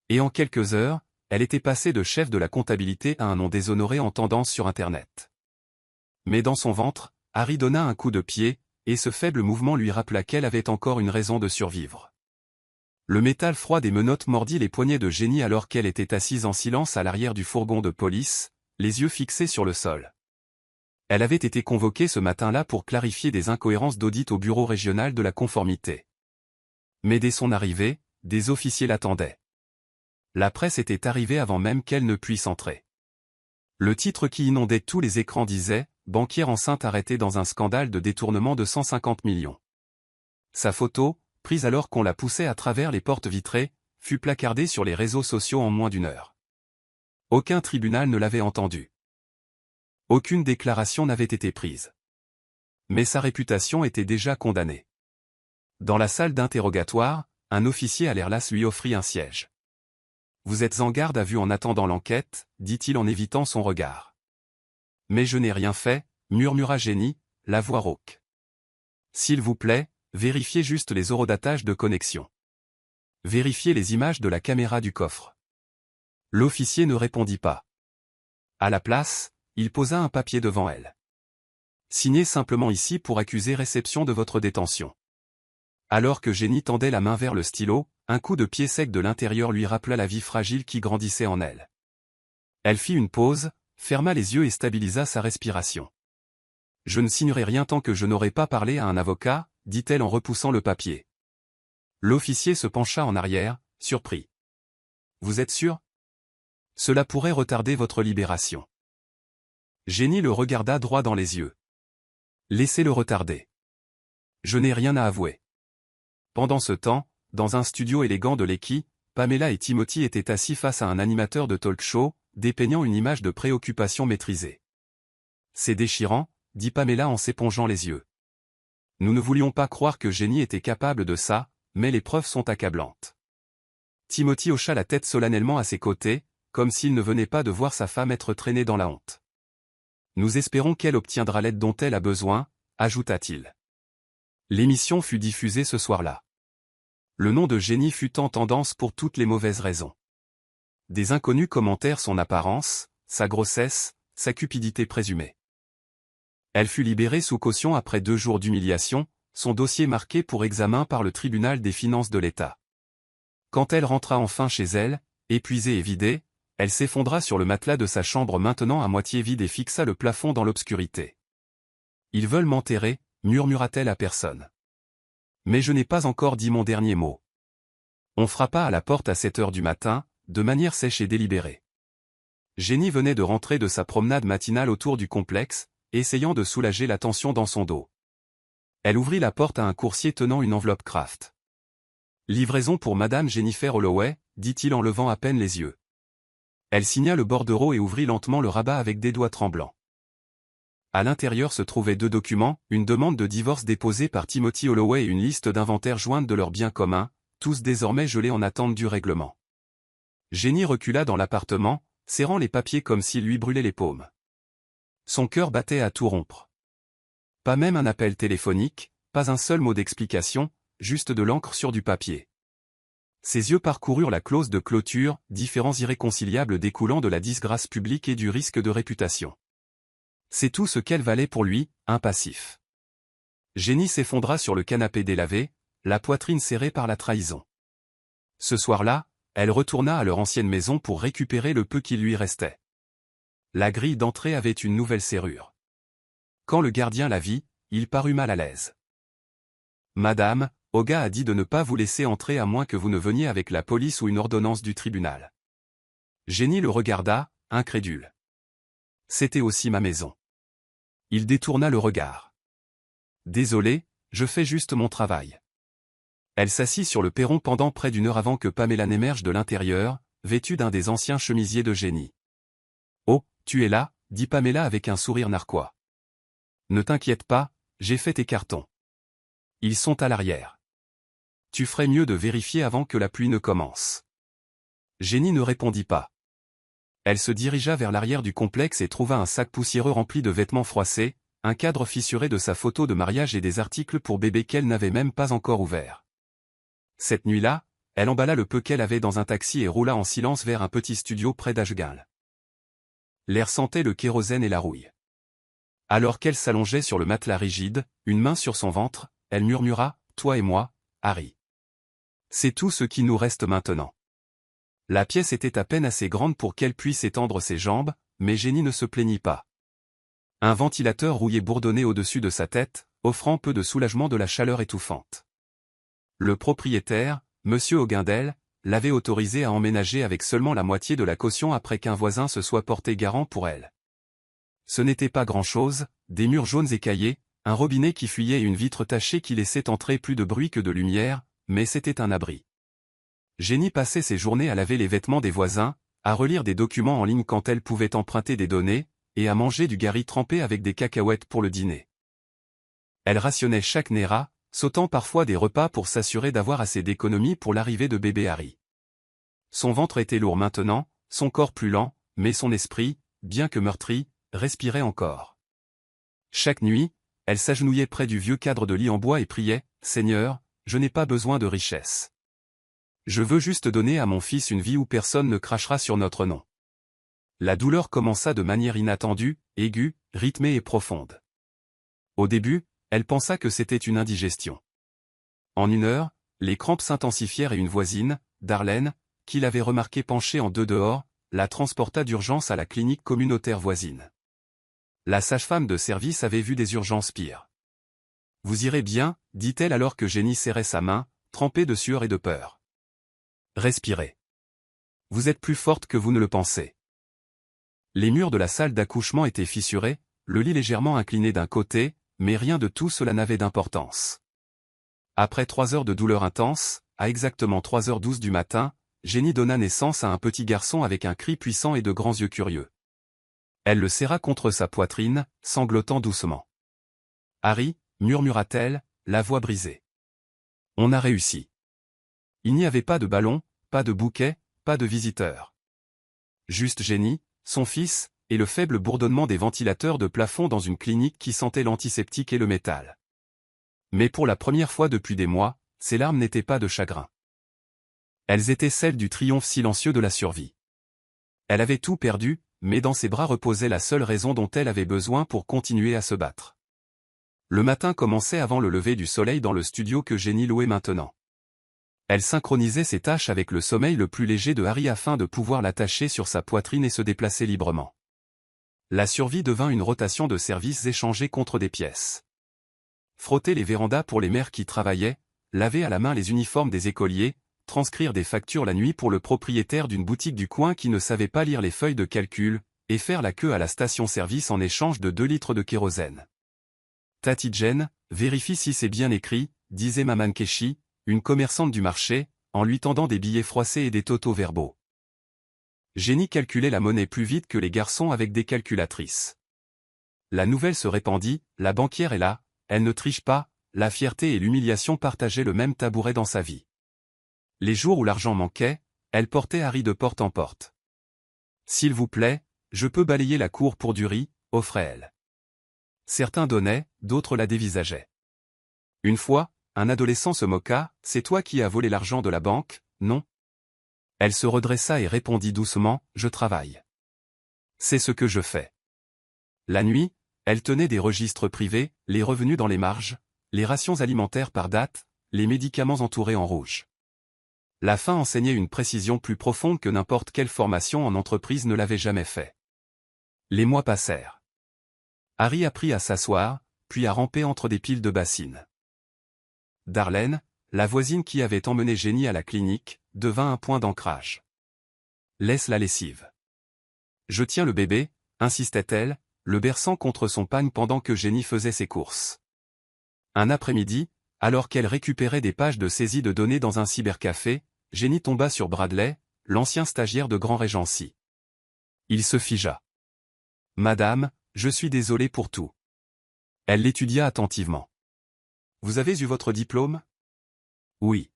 Et en quelques heures, elle était passée de chef de la comptabilité à un nom déshonoré en tendance sur Internet. Mais dans son ventre, Harry donna un coup de pied, et ce faible mouvement lui rappela qu'elle avait encore une raison de survivre. Le métal froid des menottes mordit les poignets de Jenny alors qu'elle était assise en silence à l'arrière du fourgon de police, les yeux fixés sur le sol. Elle avait été convoquée ce matin-là pour clarifier des incohérences d'audit au bureau régional de la conformité. Mais dès son arrivée, des officiers l'attendaient. La presse était arrivée avant même qu'elle ne puisse entrer. Le titre qui inondait tous les écrans disait « Banquière enceinte arrêtée dans un scandale de détournement de 150 millions ». Sa photo, prise alors qu'on la poussait à travers les portes vitrées, fut placardée sur les réseaux sociaux en moins d'une heure. Aucun tribunal ne l'avait entendue. Aucune déclaration n'avait été prise. Mais sa réputation était déjà condamnée. Dans la salle d'interrogatoire, un officier à l'air las lui offrit un siège. « Vous êtes en garde à vue en attendant l'enquête » dit-il en évitant son regard. « Mais je n'ai rien fait » murmura Jenny, la voix rauque. « S'il vous plaît, vérifiez juste les horodatages de connexion. Vérifiez les images de la caméra du coffre. » L'officier ne répondit pas. À la place, il posa un papier devant elle. « Signez simplement ici pour accuser réception de votre détention. » Alors que Jenny tendait la main vers le stylo, un coup de pied sec de l'intérieur lui rappela la vie fragile qui grandissait en elle. Elle fit une pause, ferma les yeux et stabilisa sa respiration. « Je ne signerai rien tant que je n'aurai pas parlé à un avocat » dit-elle en repoussant le papier. L'officier se pencha en arrière, surpris. « Vous êtes sûr? Cela pourrait retarder votre libération. » Jenny le regarda droit dans les yeux. « Laissez-le retarder. Je n'ai rien à avouer. » Pendant ce temps, dans un studio élégant de l'Eki, Pamela et Timothy étaient assis face à un animateur de talk-show, dépeignant une image de préoccupation maîtrisée. « C'est déchirant » dit Pamela en s'épongeant les yeux. « Nous ne voulions pas croire que Jenny était capable de ça, mais les preuves sont accablantes. » Timothy hocha la tête solennellement à ses côtés, comme s'il ne venait pas de voir sa femme être traînée dans la honte. « Nous espérons qu'elle obtiendra l'aide dont elle a besoin » ajouta-t-il. L'émission fut diffusée ce soir-là. Le nom de Jenny fut en tendance pour toutes les mauvaises raisons. Des inconnus commentèrent son apparence, sa grossesse, sa cupidité présumée. Elle fut libérée sous caution après 2 jours d'humiliation, son dossier marqué pour examen par le tribunal des finances de l'État. Quand elle rentra enfin chez elle, épuisée et vidée, elle s'effondra sur le matelas de sa chambre maintenant à moitié vide et fixa le plafond dans l'obscurité. « Ils veulent m'enterrer » murmura-t-elle à personne. Mais je n'ai pas encore dit mon dernier mot. On frappa à la porte à 7 heures du matin, de manière sèche et délibérée. Jenny venait de rentrer de sa promenade matinale autour du complexe, essayant de soulager la tension dans son dos. Elle ouvrit la porte à un coursier tenant une enveloppe Kraft. « Livraison pour Madame Jennifer Holloway », dit-il en levant à peine les yeux. Elle signa le bordereau et ouvrit lentement le rabat avec des doigts tremblants. À l'intérieur se trouvaient 2 documents, une demande de divorce déposée par Timothy Holloway et une liste d'inventaire jointe de leurs biens communs, tous désormais gelés en attente du règlement. Jenny recula dans l'appartement, serrant les papiers comme s'il lui brûlait les paumes. Son cœur battait à tout rompre. Pas même un appel téléphonique, pas un seul mot d'explication, juste de l'encre sur du papier. Ses yeux parcoururent la clause de clôture, différends irréconciliables découlant de la disgrâce publique et du risque de réputation. C'est tout ce qu'elle valait pour lui, un passif. Jenny s'effondra sur le canapé délavé, la poitrine serrée par la trahison. Ce soir-là, elle retourna à leur ancienne maison pour récupérer le peu qui lui restait. La grille d'entrée avait une nouvelle serrure. Quand le gardien la vit, il parut mal à l'aise. « Madame, Olga a dit de ne pas vous laisser entrer à moins que vous ne veniez avec la police ou une ordonnance du tribunal. » Jenny le regarda, incrédule. C'était aussi ma maison. Il détourna le regard. « Désolé, je fais juste mon travail. » Elle s'assit sur le perron pendant près d'1 heure avant que Pamela n'émerge de l'intérieur, vêtue d'un des anciens chemisiers de Jenny. « Oh, tu es là » dit Pamela avec un sourire narquois. « Ne t'inquiète pas, j'ai fait tes cartons. Ils sont à l'arrière. Tu ferais mieux de vérifier avant que la pluie ne commence. » Jenny ne répondit pas. Elle se dirigea vers l'arrière du complexe et trouva un sac poussiéreux rempli de vêtements froissés, un cadre fissuré de sa photo de mariage et des articles pour bébé qu'elle n'avait même pas encore ouverts. Cette nuit-là, elle emballa le peu qu'elle avait dans un taxi et roula en silence vers un petit studio près d'Ashgal. L'air sentait le kérosène et la rouille. Alors qu'elle s'allongeait sur le matelas rigide, une main sur son ventre, elle murmura, « Toi et moi, Harry. C'est tout ce qui nous reste maintenant. » La pièce était à peine assez grande pour qu'elle puisse étendre ses jambes, mais Jenny ne se plaignit pas. Un ventilateur rouillé bourdonnait au-dessus de sa tête, offrant peu de soulagement de la chaleur étouffante. Le propriétaire, M. Hoguindel, l'avait autorisée à emménager avec seulement la moitié de la caution après qu'un voisin se soit porté garant pour elle. Ce n'était pas grand-chose, des murs jaunes écaillés, un robinet qui fuyait et une vitre tachée qui laissait entrer plus de bruit que de lumière, mais c'était un abri. Jenny passait ses journées à laver les vêtements des voisins, à relire des documents en ligne quand elle pouvait emprunter des données, et à manger du gari trempé avec des cacahuètes pour le dîner. Elle rationnait chaque Néra, sautant parfois des repas pour s'assurer d'avoir assez d'économies pour l'arrivée de bébé Harry. Son ventre était lourd maintenant, son corps plus lent, mais son esprit, bien que meurtri, respirait encore. Chaque nuit, elle s'agenouillait près du vieux cadre de lit en bois et priait, « Seigneur, je n'ai pas besoin de richesse. Je veux juste donner à mon fils une vie où personne ne crachera sur notre nom. » La douleur commença de manière inattendue, aiguë, rythmée et profonde. Au début, elle pensa que c'était une indigestion. En 1 heure, les crampes s'intensifièrent et une voisine, Darlene, qui l'avait remarquée penchée en 2 dehors, la transporta d'urgence à la clinique communautaire voisine. La sage-femme de service avait vu des urgences pires. « Vous irez bien » dit-elle alors que Jenny serrait sa main, trempée de sueur et de peur. « Respirez. Vous êtes plus forte que vous ne le pensez. » Les murs de la salle d'accouchement étaient fissurés, le lit légèrement incliné d'un côté, mais rien de tout cela n'avait d'importance. Après 3 heures de douleur intense, à exactement 3h12 du matin, Jenny donna naissance à un petit garçon avec un cri puissant et de grands yeux curieux. Elle le serra contre sa poitrine, sanglotant doucement. « Harry » murmura-t-elle, la voix brisée. « On a réussi. » Il n'y avait pas de ballon, pas de bouquet, pas de visiteurs. Juste Jenny, son fils, et le faible bourdonnement des ventilateurs de plafond dans une clinique qui sentait l'antiseptique et le métal. Mais pour la première fois depuis des mois, ses larmes n'étaient pas de chagrin. Elles étaient celles du triomphe silencieux de la survie. Elle avait tout perdu, mais dans ses bras reposait la seule raison dont elle avait besoin pour continuer à se battre. Le matin commençait avant le lever du soleil dans le studio que Jenny louait maintenant. Elle synchronisait ses tâches avec le sommeil le plus léger de Harry afin de pouvoir l'attacher sur sa poitrine et se déplacer librement. La survie devint une rotation de services échangés contre des pièces. Frotter les vérandas pour les mères qui travaillaient, laver à la main les uniformes des écoliers, transcrire des factures la nuit pour le propriétaire d'une boutique du coin qui ne savait pas lire les feuilles de calcul, et faire la queue à la station-service en échange de 2 litres de kérosène. Tati Jen, vérifie si c'est bien écrit, disait Maman Keshi, une commerçante du marché, en lui tendant des billets froissés et des totos-verbaux. Jenny calculait la monnaie plus vite que les garçons avec des calculatrices. La nouvelle se répandit, la banquière est là, elle ne triche pas, la fierté et l'humiliation partageaient le même tabouret dans sa vie. Les jours où l'argent manquait, elle portait Harry de porte en porte. S'il vous plaît, je peux balayer la cour pour du riz, offrait-elle. Certains donnaient, d'autres la dévisageaient. Une fois, un adolescent se moqua, « C'est toi qui as volé l'argent de la banque, non ?» Elle se redressa et répondit doucement, « Je travaille. C'est ce que je fais. » La nuit, elle tenait des registres privés, les revenus dans les marges, les rations alimentaires par date, les médicaments entourés en rouge. La fin enseignait une précision plus profonde que n'importe quelle formation en entreprise ne l'avait jamais fait. Les mois passèrent. Harry apprit à s'asseoir, puis à ramper entre des piles de bassines. Darlene, la voisine qui avait emmené Jenny à la clinique, devint un point d'ancrage. « Laisse la lessive. »« Je tiens le bébé, » insistait-elle, le berçant contre son pagne pendant que Jenny faisait ses courses. Un après-midi, alors qu'elle récupérait des pages de saisie de données dans un cybercafé, Jenny tomba sur Bradley, l'ancien stagiaire de Grand Regency. Il se figea. « Madame, je suis désolé pour tout. » Elle l'étudia attentivement. « Vous avez eu votre diplôme ? » ?»« Oui. »«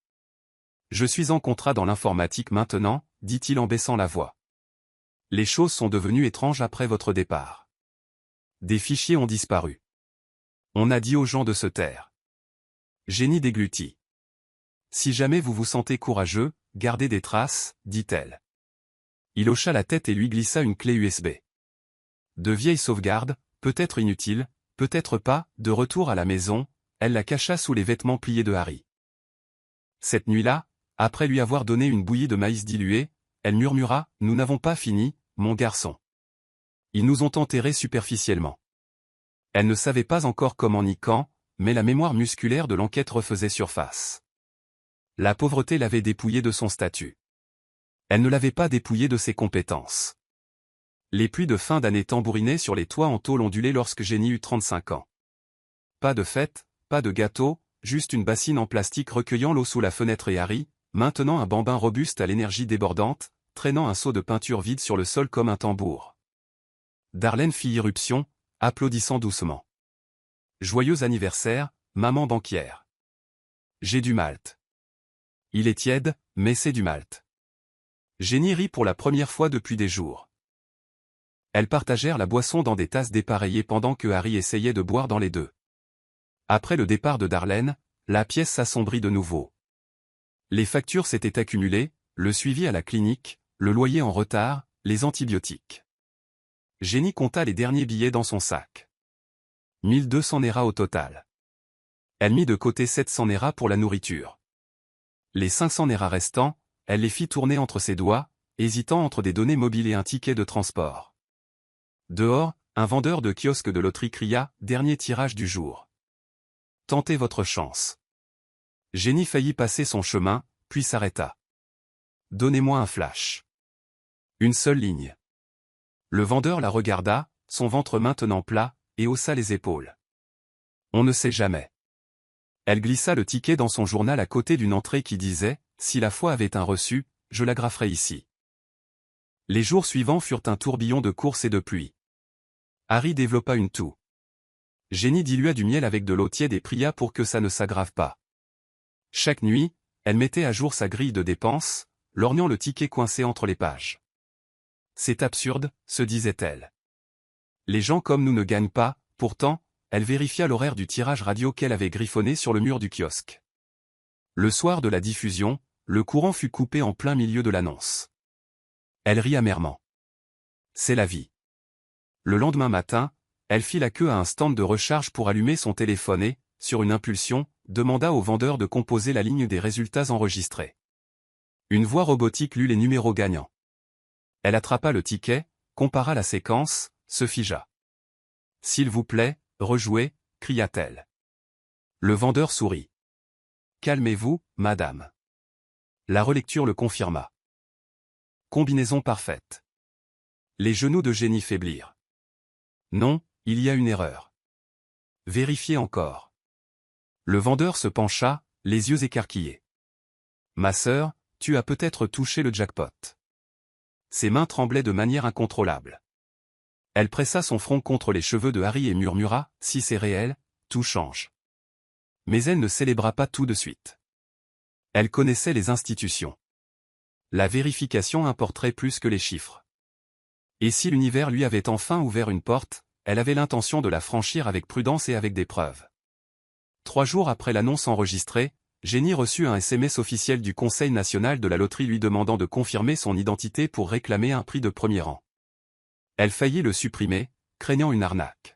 Je suis en contrat dans l'informatique maintenant, » dit-il en baissant la voix. « Les choses sont devenues étranges après votre départ. Des fichiers ont disparu. On a dit aux gens de se taire. » Jenny déglutit. « Si jamais vous vous sentez courageux, gardez des traces, » dit-elle. Il hocha la tête et lui glissa une clé USB. De vieilles sauvegardes, peut-être inutiles, peut-être pas, de retour à la maison, elle la cacha sous les vêtements pliés de Harry. Cette nuit-là, après lui avoir donné une bouillie de maïs dilué, elle murmura, « Nous n'avons pas fini, mon garçon. Ils nous ont enterrés superficiellement. » Elle ne savait pas encore comment ni quand, mais la mémoire musculaire de l'enquête refaisait surface. La pauvreté l'avait dépouillée de son statut. Elle ne l'avait pas dépouillée de ses compétences. Les pluies de fin d'année tambourinaient sur les toits en tôle ondulée lorsque Jenny eut 35 ans. Pas de fête, pas de gâteau, juste une bassine en plastique recueillant l'eau sous la fenêtre et Harry, maintenant un bambin robuste à l'énergie débordante, traînant un seau de peinture vide sur le sol comme un tambour. Darlene fit irruption, applaudissant doucement. « Joyeux anniversaire, maman banquière. J'ai du malt. Il est tiède, mais c'est du malt. » Jenny rit pour la première fois depuis des jours. Elles partagèrent la boisson dans des tasses dépareillées pendant que Harry essayait de boire dans les deux. Après le départ de Darlene, la pièce s'assombrit de nouveau. Les factures s'étaient accumulées, le suivi à la clinique, le loyer en retard, les antibiotiques. Jenny compta les derniers billets dans son sac. 1200 Nera au total. Elle mit de côté 700 Nera pour la nourriture. Les 500 Nera restants, elle les fit tourner entre ses doigts, hésitant entre des données mobiles et un ticket de transport. Dehors, un vendeur de kiosque de loterie cria, « Dernier tirage du jour. Tentez votre chance. » Jenny faillit passer son chemin, puis s'arrêta. « Donnez-moi un flash. » Une seule ligne. Le vendeur la regarda, son ventre maintenant plat, et haussa les épaules. « On ne sait jamais. » Elle glissa le ticket dans son journal à côté d'une entrée qui disait, « Si la foi avait un reçu, je l'agraferais ici. » Les jours suivants furent un tourbillon de courses et de pluie. Harry développa une toux. Jenny dilua du miel avec de l'eau tiède et pria pour que ça ne s'aggrave pas. Chaque nuit, elle mettait à jour sa grille de dépenses, lorgnant le ticket coincé entre les pages. « C'est absurde, » se disait-elle. Les gens comme nous ne gagnent pas, pourtant, elle vérifia l'horaire du tirage radio qu'elle avait griffonné sur le mur du kiosque. Le soir de la diffusion, le courant fut coupé en plein milieu de l'annonce. Elle rit amèrement. C'est la vie. Le lendemain matin, elle fit la queue à un stand de recharge pour allumer son téléphone et, sur une impulsion, demanda au vendeur de composer la ligne des résultats enregistrés. Une voix robotique lut les numéros gagnants. Elle attrapa le ticket, compara la séquence, se figea. « S'il vous plaît, rejouez » cria-t-elle. Le vendeur sourit. « Calmez-vous, madame. » La relecture le confirma. Combinaison parfaite. Les genoux de Jenny faiblirent. Non, il y a une erreur. Vérifiez encore. Le vendeur se pencha, les yeux écarquillés. Ma sœur, tu as peut-être touché le jackpot. Ses mains tremblaient de manière incontrôlable. Elle pressa son front contre les cheveux de Harry et murmura, si c'est réel, tout change. Mais elle ne célébra pas tout de suite. Elle connaissait les institutions. La vérification importerait plus que les chiffres. Et si l'univers lui avait enfin ouvert une porte, elle avait l'intention de la franchir avec prudence et avec des preuves. 3 jours après l'annonce enregistrée, Jenny reçut un SMS officiel du Conseil national de la loterie lui demandant de confirmer son identité pour réclamer un prix de premier rang. Elle faillit le supprimer, craignant une arnaque.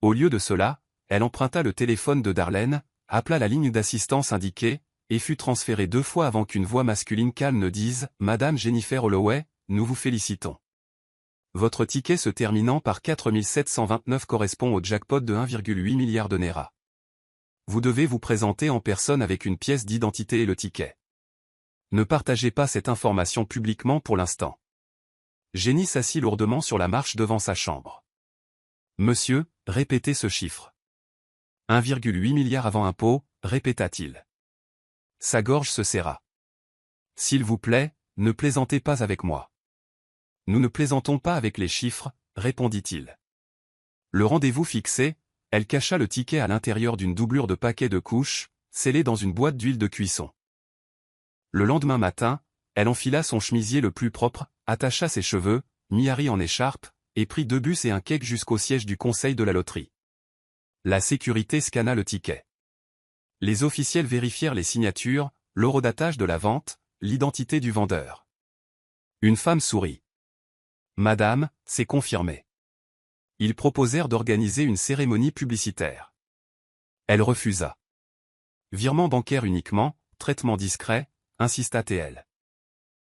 Au lieu de cela, elle emprunta le téléphone de Darlene, appela la ligne d'assistance indiquée, et fut transférée 2 fois avant qu'une voix masculine calme ne dise « Madame Jennifer Holloway, nous vous félicitons. Votre ticket se terminant par 4729 correspond au jackpot de 1,8 milliard de Naira. Vous devez vous présenter en personne avec une pièce d'identité et le ticket. Ne partagez pas cette information publiquement pour l'instant. » Jenny s'assit lourdement sur la marche devant sa chambre. « Monsieur, répétez ce chiffre. » 1,8 milliard avant impôt, répéta-t-il. Sa gorge se serra. « S'il vous plaît, ne plaisantez pas avec moi. » « Nous ne plaisantons pas avec les chiffres, » répondit-il. Le rendez-vous fixé, elle cacha le ticket à l'intérieur d'une doublure de paquet de couches, scellée dans une boîte d'huile de cuisson. Le lendemain matin, elle enfila son chemisier le plus propre, attacha ses cheveux, mit Harry en écharpe, et prit 2 bus et un cake jusqu'au siège du conseil de la loterie. La sécurité scanna le ticket. Les officiels vérifièrent les signatures, l'horodatage de la vente, l'identité du vendeur. Une femme sourit. « Madame, c'est confirmé. » Ils proposèrent d'organiser une cérémonie publicitaire. Elle refusa. « Virement bancaire uniquement, traitement discret, » insista-t-elle.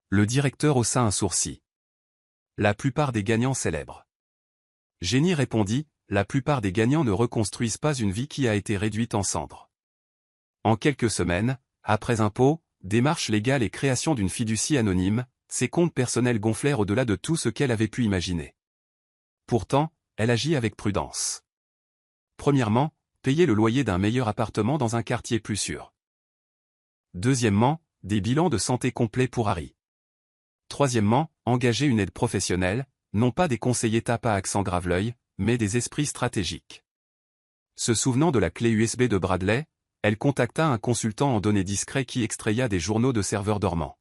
Le directeur haussa un sourcil. « La plupart des gagnants célèbrent. » Jenny répondit, « La plupart des gagnants ne reconstruisent pas une vie qui a été réduite en cendres. » En quelques semaines, après impôts, démarches légales et création d'une fiducie anonyme, ses comptes personnels gonflèrent au-delà de tout ce qu'elle avait pu imaginer. Pourtant, elle agit avec prudence. Premièrement, payer le loyer d'un meilleur appartement dans un quartier plus sûr. Deuxièmement, des bilans de santé complets pour Harry. Troisièmement, engager une aide professionnelle, non pas des conseillers tape à accent grave-l'œil, mais des esprits stratégiques. Se souvenant de la clé USB de Bradley, elle contacta un consultant en données discret qui extraya des journaux de serveurs dormants.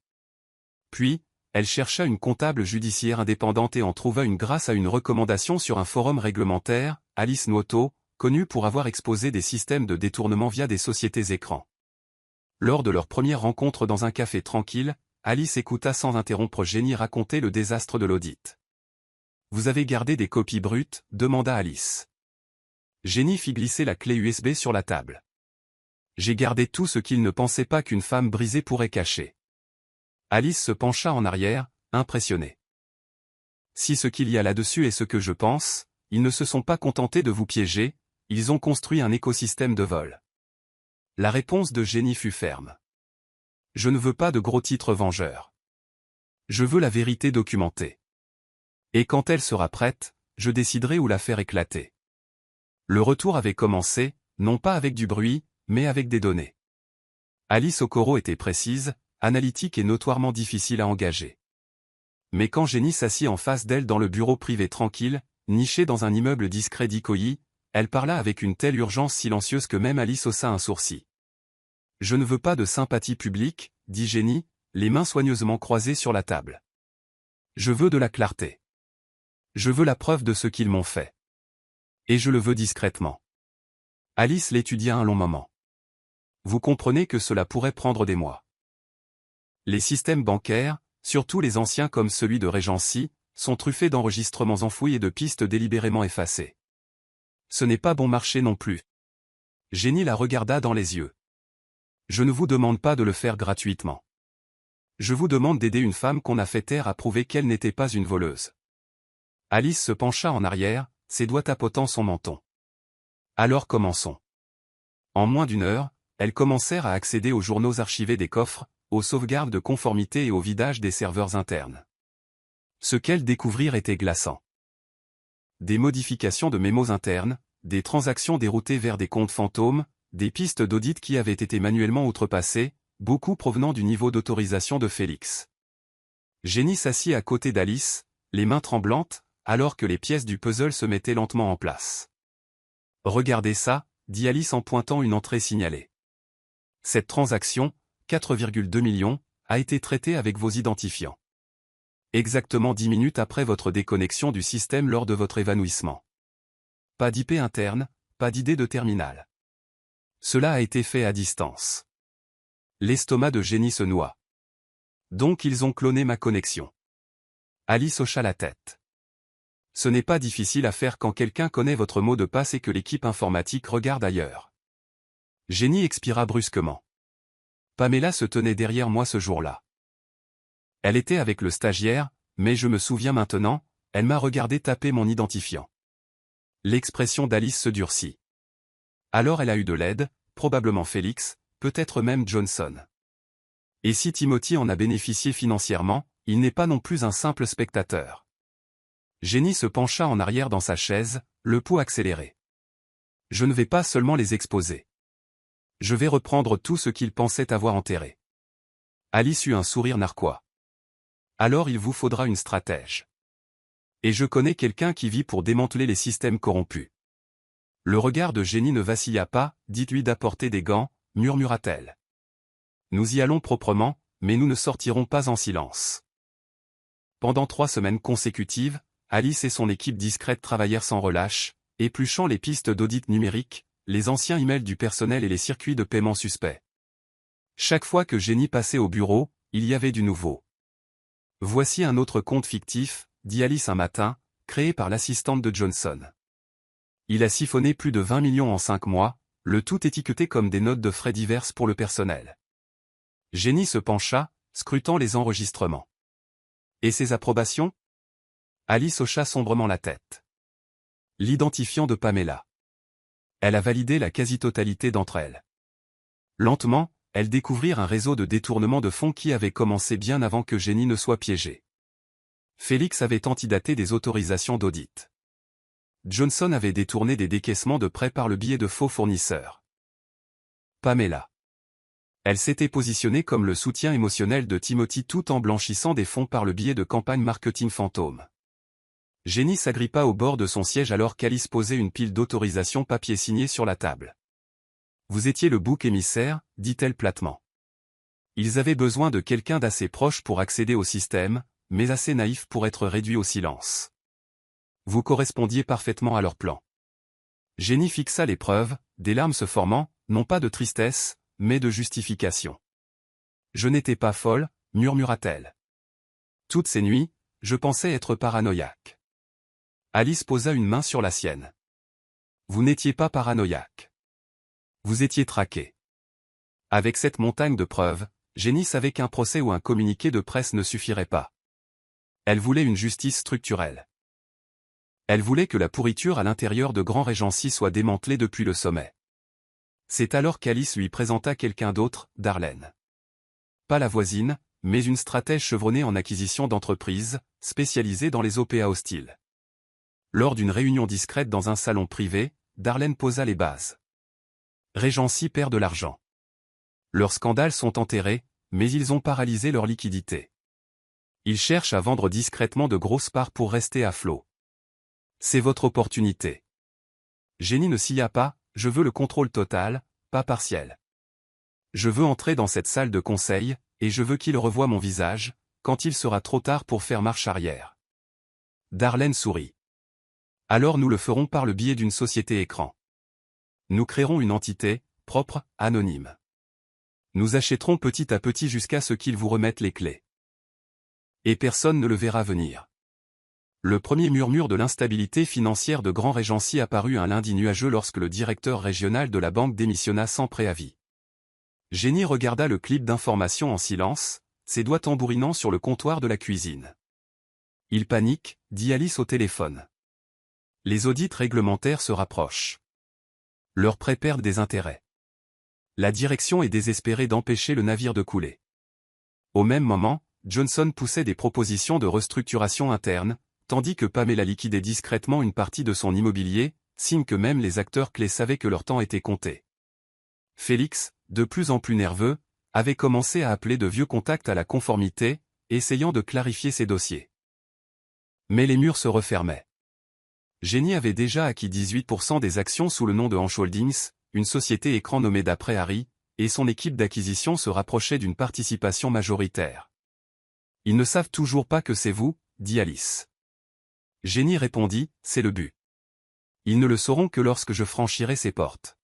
Puis, elle chercha une comptable judiciaire indépendante et en trouva une grâce à une recommandation sur un forum réglementaire, Alice Nuoto, connue pour avoir exposé des systèmes de détournement via des sociétés écrans. Lors de leur première rencontre dans un café tranquille, Alice écouta sans interrompre Jenny raconter le désastre de l'audit. « Vous avez gardé des copies brutes ?» demanda Alice. Jenny fit glisser la clé USB sur la table. « J'ai gardé tout ce qu'il ne pensait pas qu'une femme brisée pourrait cacher. » Alice se pencha en arrière, impressionnée. « Si ce qu'il y a là-dessus est ce que je pense, ils ne se sont pas contentés de vous piéger, ils ont construit un écosystème de vol. » La réponse de Jenny fut ferme. « Je ne veux pas de gros titres vengeurs. Je veux la vérité documentée. Et quand elle sera prête, je déciderai où la faire éclater. » Le retour avait commencé, non pas avec du bruit, mais avec des données. Alice Okoro était précise, analytique et notoirement difficile à engager. Mais quand Jenny s'assit en face d'elle dans le bureau privé tranquille, niché dans un immeuble discret d'Ikoyi, elle parla avec une telle urgence silencieuse que même Alice haussa un sourcil. « Je ne veux pas de sympathie publique, » dit Jenny, les mains soigneusement croisées sur la table. « Je veux de la clarté. Je veux la preuve de ce qu'ils m'ont fait. Et je le veux discrètement. » Alice l'étudia un long moment. « Vous comprenez que cela pourrait prendre des mois. Les systèmes bancaires, surtout les anciens comme celui de Regency, sont truffés d'enregistrements enfouis et de pistes délibérément effacées. Ce n'est pas bon marché non plus. » Jenny la regarda dans les yeux. « Je ne vous demande pas de le faire gratuitement. Je vous demande d'aider une femme qu'on a fait taire à prouver qu'elle n'était pas une voleuse. » Alice se pencha en arrière, ses doigts tapotant son menton. « Alors commençons. » En moins d'1 heure, elles commencèrent à accéder aux journaux archivés des coffres, aux sauvegardes de conformité et au vidage des serveurs internes. Ce qu'elle découvrirent était glaçant. Des modifications de mémos internes, des transactions déroutées vers des comptes fantômes, des pistes d'audit qui avaient été manuellement outrepassées, beaucoup provenant du niveau d'autorisation de Félix. Jenny s'assit à côté d'Alice, les mains tremblantes, alors que les pièces du puzzle se mettaient lentement en place. « Regardez ça », dit Alice en pointant une entrée signalée. Cette transaction, 4,2 millions, a été traitée avec vos identifiants. Exactement 10 minutes après votre déconnexion du système lors de votre évanouissement. Pas d'IP interne, pas d'idée de terminal. Cela a été fait à distance. L'estomac de Jenny se noie. Donc ils ont cloné ma connexion. Alice hocha la tête. Ce n'est pas difficile à faire quand quelqu'un connaît votre mot de passe et que l'équipe informatique regarde ailleurs. Jenny expira brusquement. Pamela se tenait derrière moi ce jour-là. Elle était avec le stagiaire, mais je me souviens maintenant, elle m'a regardé taper mon identifiant. L'expression d'Alice se durcit. Alors elle a eu de l'aide, probablement Félix, peut-être même Johnson. Et si Timothy en a bénéficié financièrement, il n'est pas non plus un simple spectateur. Jenny se pencha en arrière dans sa chaise, le pouls accéléré. Je ne vais pas seulement les exposer. Je vais reprendre tout ce qu'ils pensaient avoir enterré. Alice eut un sourire narquois. Alors il vous faudra une stratège. Et je connais quelqu'un qui vit pour démanteler les systèmes corrompus. Le regard de Jenny ne vacilla pas, dites-lui d'apporter des gants, murmura-t-elle. Nous y allons proprement, mais nous ne sortirons pas en silence. Pendant 3 semaines consécutives, Alice et son équipe discrète travaillèrent sans relâche, épluchant les pistes d'audit numérique, les anciens emails du personnel et les circuits de paiement suspects. Chaque fois que Jenny passait au bureau, il y avait du nouveau. Voici un autre compte fictif, dit Alice un matin, créé par l'assistante de Johnson. Il a siphonné plus de 20 millions en 5 mois, le tout étiqueté comme des notes de frais diverses pour le personnel. Jenny se pencha, scrutant les enregistrements. Et ses approbations? Alice hocha sombrement la tête. L'identifiant de Pamela. Elle a validé la quasi-totalité d'entre elles. Lentement, elles découvrirent un réseau de détournement de fonds qui avait commencé bien avant que Jenny ne soit piégée. Félix avait antidaté des autorisations d'audit. Johnson avait détourné des décaissements de prêts par le biais de faux fournisseurs. Pamela. Elle s'était positionnée comme le soutien émotionnel de Timothy tout en blanchissant des fonds par le biais de campagnes marketing fantômes. Jenny s'agrippa au bord de son siège alors qu'Alice posait une pile d'autorisations papier signées sur la table. « Vous étiez le bouc émissaire », dit-elle platement. Ils avaient besoin de quelqu'un d'assez proche pour accéder au système, mais assez naïf pour être réduit au silence. Vous correspondiez parfaitement à leur plan. Jenny fixa les preuves, des larmes se formant, non pas de tristesse, mais de justification. Je n'étais pas folle, murmura-t-elle. Toutes ces nuits, je pensais être paranoïaque. Alice posa une main sur la sienne. Vous n'étiez pas paranoïaque. Vous étiez traqué. Avec cette montagne de preuves, Jenny savait qu'un procès ou un communiqué de presse ne suffirait pas. Elle voulait une justice structurelle. Elle voulait que la pourriture à l'intérieur de Grand Regency soit démantelée depuis le sommet. C'est alors qu'Alice lui présenta quelqu'un d'autre, Darlene. Pas la voisine, mais une stratège chevronnée en acquisition d'entreprises, spécialisée dans les OPA hostiles. Lors d'une réunion discrète dans un salon privé, Darlene posa les bases. Regency perd de l'argent. Leurs scandales sont enterrés, mais ils ont paralysé leur liquidité. Ils cherchent à vendre discrètement de grosses parts pour rester à flot. C'est votre opportunité. Jenny ne sia pas, je veux le contrôle total, pas partiel. Je veux entrer dans cette salle de conseil, et je veux qu'il revoie mon visage, quand il sera trop tard pour faire marche arrière. Darlene sourit. Alors nous le ferons par le biais d'une société écran. Nous créerons une entité, propre, anonyme. Nous achèterons petit à petit jusqu'à ce qu'ils vous remettent les clés. Et personne ne le verra venir. Le premier murmure de l'instabilité financière de Grand Regency apparut un lundi nuageux lorsque le directeur régional de la banque démissionna sans préavis. Jenny regarda le clip d'information en silence, ses doigts tambourinant sur le comptoir de la cuisine. Il panique, dit Alice au téléphone. Les audits réglementaires se rapprochent. Leurs prêts perdent des intérêts. La direction est désespérée d'empêcher le navire de couler. Au même moment, Johnson poussait des propositions de restructuration interne, tandis que Pamela liquidait discrètement une partie de son immobilier, signe que même les acteurs clés savaient que leur temps était compté. Félix, de plus en plus nerveux, avait commencé à appeler de vieux contacts à la conformité, essayant de clarifier ses dossiers. Mais les murs se refermaient. Jenny avait déjà acquis 18% des actions sous le nom de Hanch Holdings, une société écran nommée d'après Harry, et son équipe d'acquisition se rapprochait d'une participation majoritaire. « Ils ne savent toujours pas que c'est vous, » dit Alice. Jenny répondit, « C'est le but. Ils ne le sauront que lorsque je franchirai ces portes. »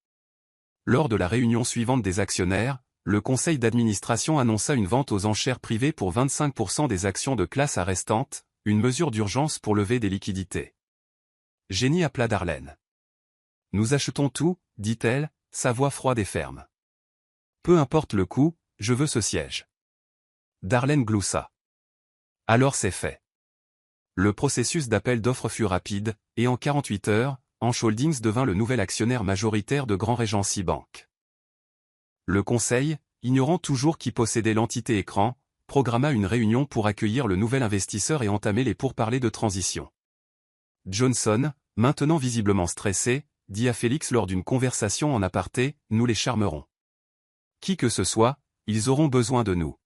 Lors de la réunion suivante des actionnaires, le conseil d'administration annonça une vente aux enchères privées pour 25% des actions de classe A restantes, une mesure d'urgence pour lever des liquidités. Jenny appela Darlene. « Nous achetons tout, dit-elle, sa voix froide et ferme. Peu importe le coût, je veux ce siège. » Darlene gloussa. « Alors c'est fait. » Le processus d'appel d'offres fut rapide, et en 48 heures, Hanch Holdings devint le nouvel actionnaire majoritaire de Grand Regency Bank. Le conseil, ignorant toujours qui possédait l'entité écran, programma une réunion pour accueillir le nouvel investisseur et entamer les pourparlers de transition. Johnson, maintenant visiblement stressé, dit à Félix lors d'une conversation en aparté, « Nous les charmerons. Qui que ce soit, ils auront besoin de nous. »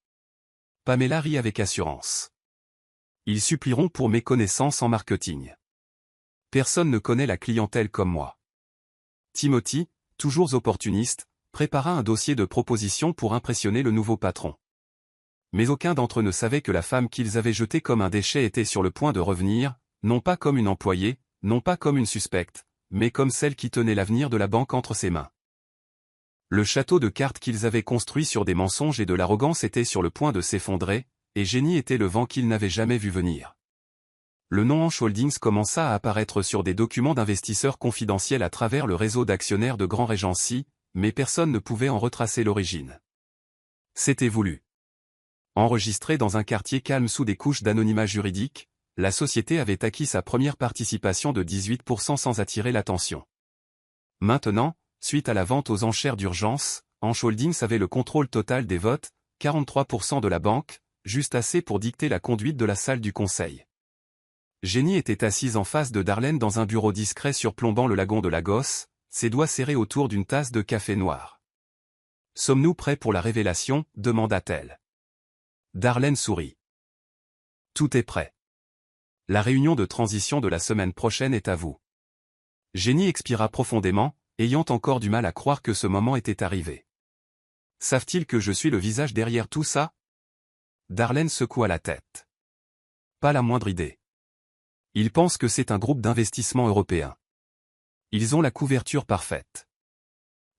Pamela rit avec assurance. « Ils supplieront pour mes connaissances en marketing. Personne ne connaît la clientèle comme moi. » Timothy, toujours opportuniste, prépara un dossier de propositions pour impressionner le nouveau patron. Mais aucun d'entre eux ne savait que la femme qu'ils avaient jetée comme un déchet était sur le point de revenir, non pas comme une employée, non pas comme une suspecte, mais comme celle qui tenait l'avenir de la banque entre ses mains. Le château de cartes qu'ils avaient construit sur des mensonges et de l'arrogance était sur le point de s'effondrer, et Jenny était le vent qu'ils n'avaient jamais vu venir. Le nom Hanch Holdings commença à apparaître sur des documents d'investisseurs confidentiels à travers le réseau d'actionnaires de Grand Regency, mais personne ne pouvait en retracer l'origine. C'était voulu. Enregistrée dans un quartier calme sous des couches d'anonymat juridique, la société avait acquis sa première participation de 18% sans attirer l'attention. Maintenant, suite à la vente aux enchères d'urgence, Hanch Holdings avait le contrôle total des votes, 43% de la banque, juste assez pour dicter la conduite de la salle du conseil. Jenny était assise en face de Darlene dans un bureau discret surplombant le lagon de Lagos, ses doigts serrés autour d'une tasse de café noir. « Sommes-nous prêts pour la révélation ?» demanda-t-elle. Darlene sourit. « Tout est prêt. La réunion de transition de la semaine prochaine est à vous. » Jenny expira profondément, ayant encore du mal à croire que ce moment était arrivé. « Savent-ils que je suis le visage derrière tout ça ?» Darlene secoua la tête. « Pas la moindre idée. Ils pensent que c'est un groupe d'investissement européen. Ils ont la couverture parfaite. »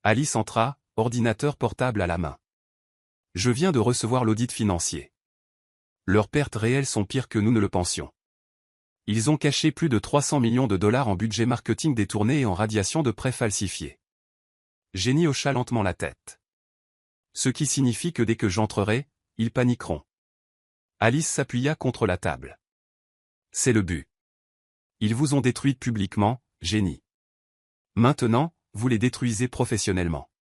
Alice entra, ordinateur portable à la main. « Je viens de recevoir l'audit financier. Leurs pertes réelles sont pires que nous ne le pensions. Ils ont caché plus de 300 millions de dollars en budget marketing détourné et en radiation de prêts falsifiés. » Jenny hocha lentement la tête. « Ce qui signifie que dès que j'entrerai, ils paniqueront. » Alice s'appuya contre la table. « C'est le but. Ils vous ont détruite publiquement, Jenny. Maintenant, vous les détruisez professionnellement. »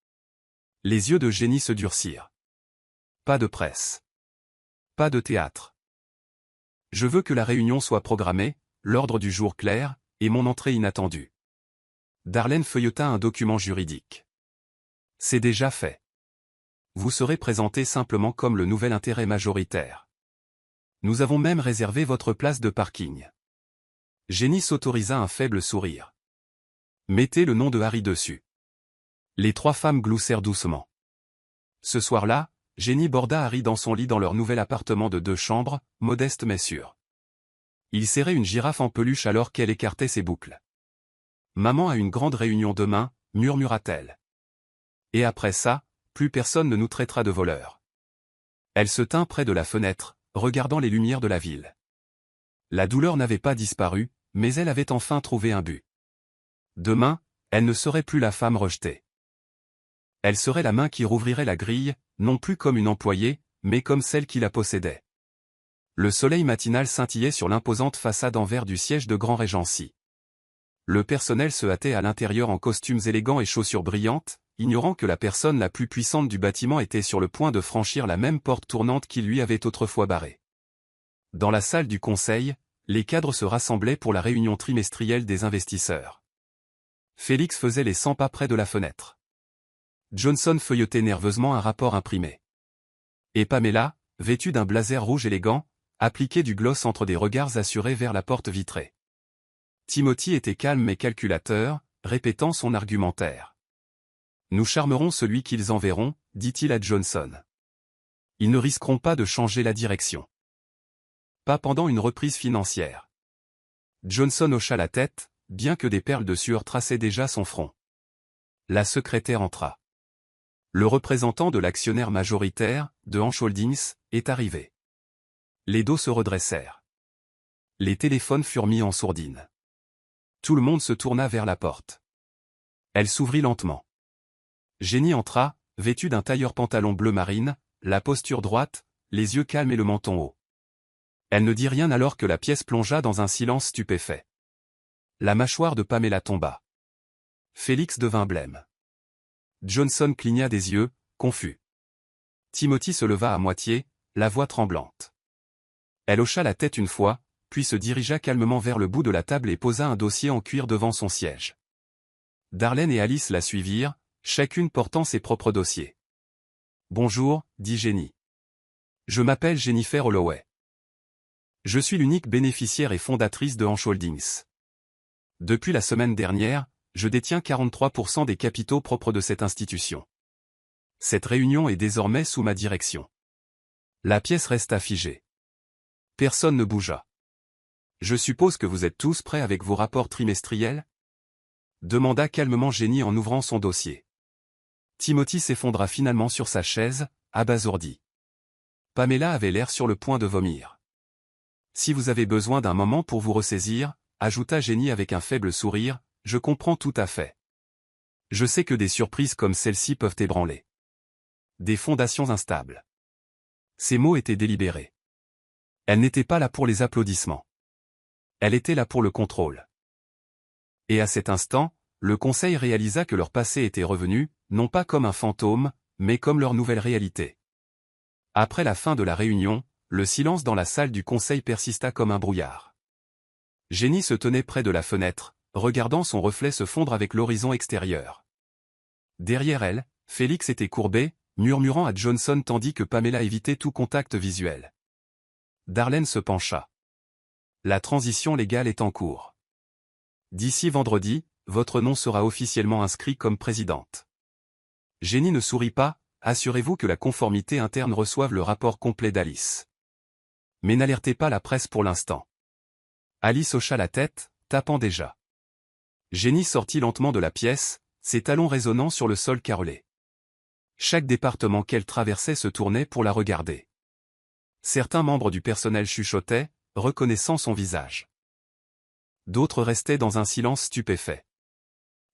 Les yeux de Jenny se durcirent. « Pas de presse. Pas de théâtre. Je veux que la réunion soit programmée, l'ordre du jour clair, et mon entrée inattendue. » Darlene feuilleta un document juridique. « C'est déjà fait. Vous serez présenté simplement comme le nouvel intérêt majoritaire. Nous avons même réservé votre place de parking. » Jenny s'autorisa un faible sourire. « Mettez le nom de Harry dessus. » Les trois femmes gloussèrent doucement. Ce soir-là, Jenny borda Harry dans son lit dans leur nouvel appartement de 2 chambres, modeste mais sûr. Il serrait une girafe en peluche alors qu'elle écartait ses boucles. « Maman a une grande réunion demain, » murmura-t-elle. « Et après ça, plus personne ne nous traitera de voleurs. » Elle se tint près de la fenêtre, regardant les lumières de la ville. La douleur n'avait pas disparu, mais elle avait enfin trouvé un but. Demain, elle ne serait plus la femme rejetée. Elle serait la main qui rouvrirait la grille, non plus comme une employée, mais comme celle qui la possédait. Le soleil matinal scintillait sur l'imposante façade en verre du siège de Grand Regency. Le personnel se hâtait à l'intérieur en costumes élégants et chaussures brillantes, ignorant que la personne la plus puissante du bâtiment était sur le point de franchir la même porte tournante qui lui avait autrefois barrée. Dans la salle du conseil, les cadres se rassemblaient pour la réunion trimestrielle des investisseurs. Félix faisait les 100 pas près de la fenêtre. Johnson feuilletait nerveusement un rapport imprimé. Et Pamela, vêtue d'un blazer rouge élégant, appliquait du gloss entre des regards assurés vers la porte vitrée. Timothy était calme mais calculateur, répétant son argumentaire. « Nous charmerons celui qu'ils enverront », dit-il à Johnson. « Ils ne risqueront pas de changer la direction. Pas pendant une reprise financière. » Johnson hocha la tête, bien que des perles de sueur traçaient déjà son front. La secrétaire entra. Le représentant de l'actionnaire majoritaire, de Hanch Holdings, est arrivé. Les dos se redressèrent. Les téléphones furent mis en sourdine. Tout le monde se tourna vers la porte. Elle s'ouvrit lentement. Jenny entra, vêtue d'un tailleur-pantalon bleu marine, la posture droite, les yeux calmes et le menton haut. Elle ne dit rien alors que la pièce plongea dans un silence stupéfait. La mâchoire de Pamela tomba. Félix devint blême. Johnson cligna des yeux, confus. Timothy se leva à moitié, la voix tremblante. Elle hocha la tête une fois, puis se dirigea calmement vers le bout de la table et posa un dossier en cuir devant son siège. Darlene et Alice la suivirent, chacune portant ses propres dossiers. « Bonjour, dit Jenny. Je m'appelle Jennifer Holloway. Je suis l'unique bénéficiaire et fondatrice de Hanch Holdings. Depuis la semaine dernière, je détiens 43% des capitaux propres de cette institution. Cette réunion est désormais sous ma direction. » La pièce resta figée. Personne ne bougea. « Je suppose que vous êtes tous prêts avec vos rapports trimestriels ?» demanda calmement Jenny en ouvrant son dossier. Timothy s'effondra finalement sur sa chaise, abasourdi. Pamela avait l'air sur le point de vomir. « Si vous avez besoin d'un moment pour vous ressaisir, » ajouta Jenny avec un faible sourire, « je comprends tout à fait. Je sais que des surprises comme celle-ci peuvent ébranler. Des fondations instables. » Ces mots étaient délibérés. Elle n'était pas là pour les applaudissements. Elle était là pour le contrôle. Et à cet instant, le conseil réalisa que leur passé était revenu, non pas comme un fantôme, mais comme leur nouvelle réalité. Après la fin de la réunion, le silence dans la salle du conseil persista comme un brouillard. Jenny se tenait près de la fenêtre, regardant son reflet se fondre avec l'horizon extérieur. Derrière elle, Félix était courbé, murmurant à Johnson tandis que Pamela évitait tout contact visuel. Darlene se pencha. La transition légale est en cours. D'ici vendredi, votre nom sera officiellement inscrit comme présidente. Jenny ne sourit pas, assurez-vous que la conformité interne reçoive le rapport complet d'Alice. Mais n'alertez pas la presse pour l'instant. Alice hocha la tête, tapant déjà. Jenny sortit lentement de la pièce, ses talons résonnant sur le sol carrelé. Chaque département qu'elle traversait se tournait pour la regarder. Certains membres du personnel chuchotaient, reconnaissant son visage. D'autres restaient dans un silence stupéfait.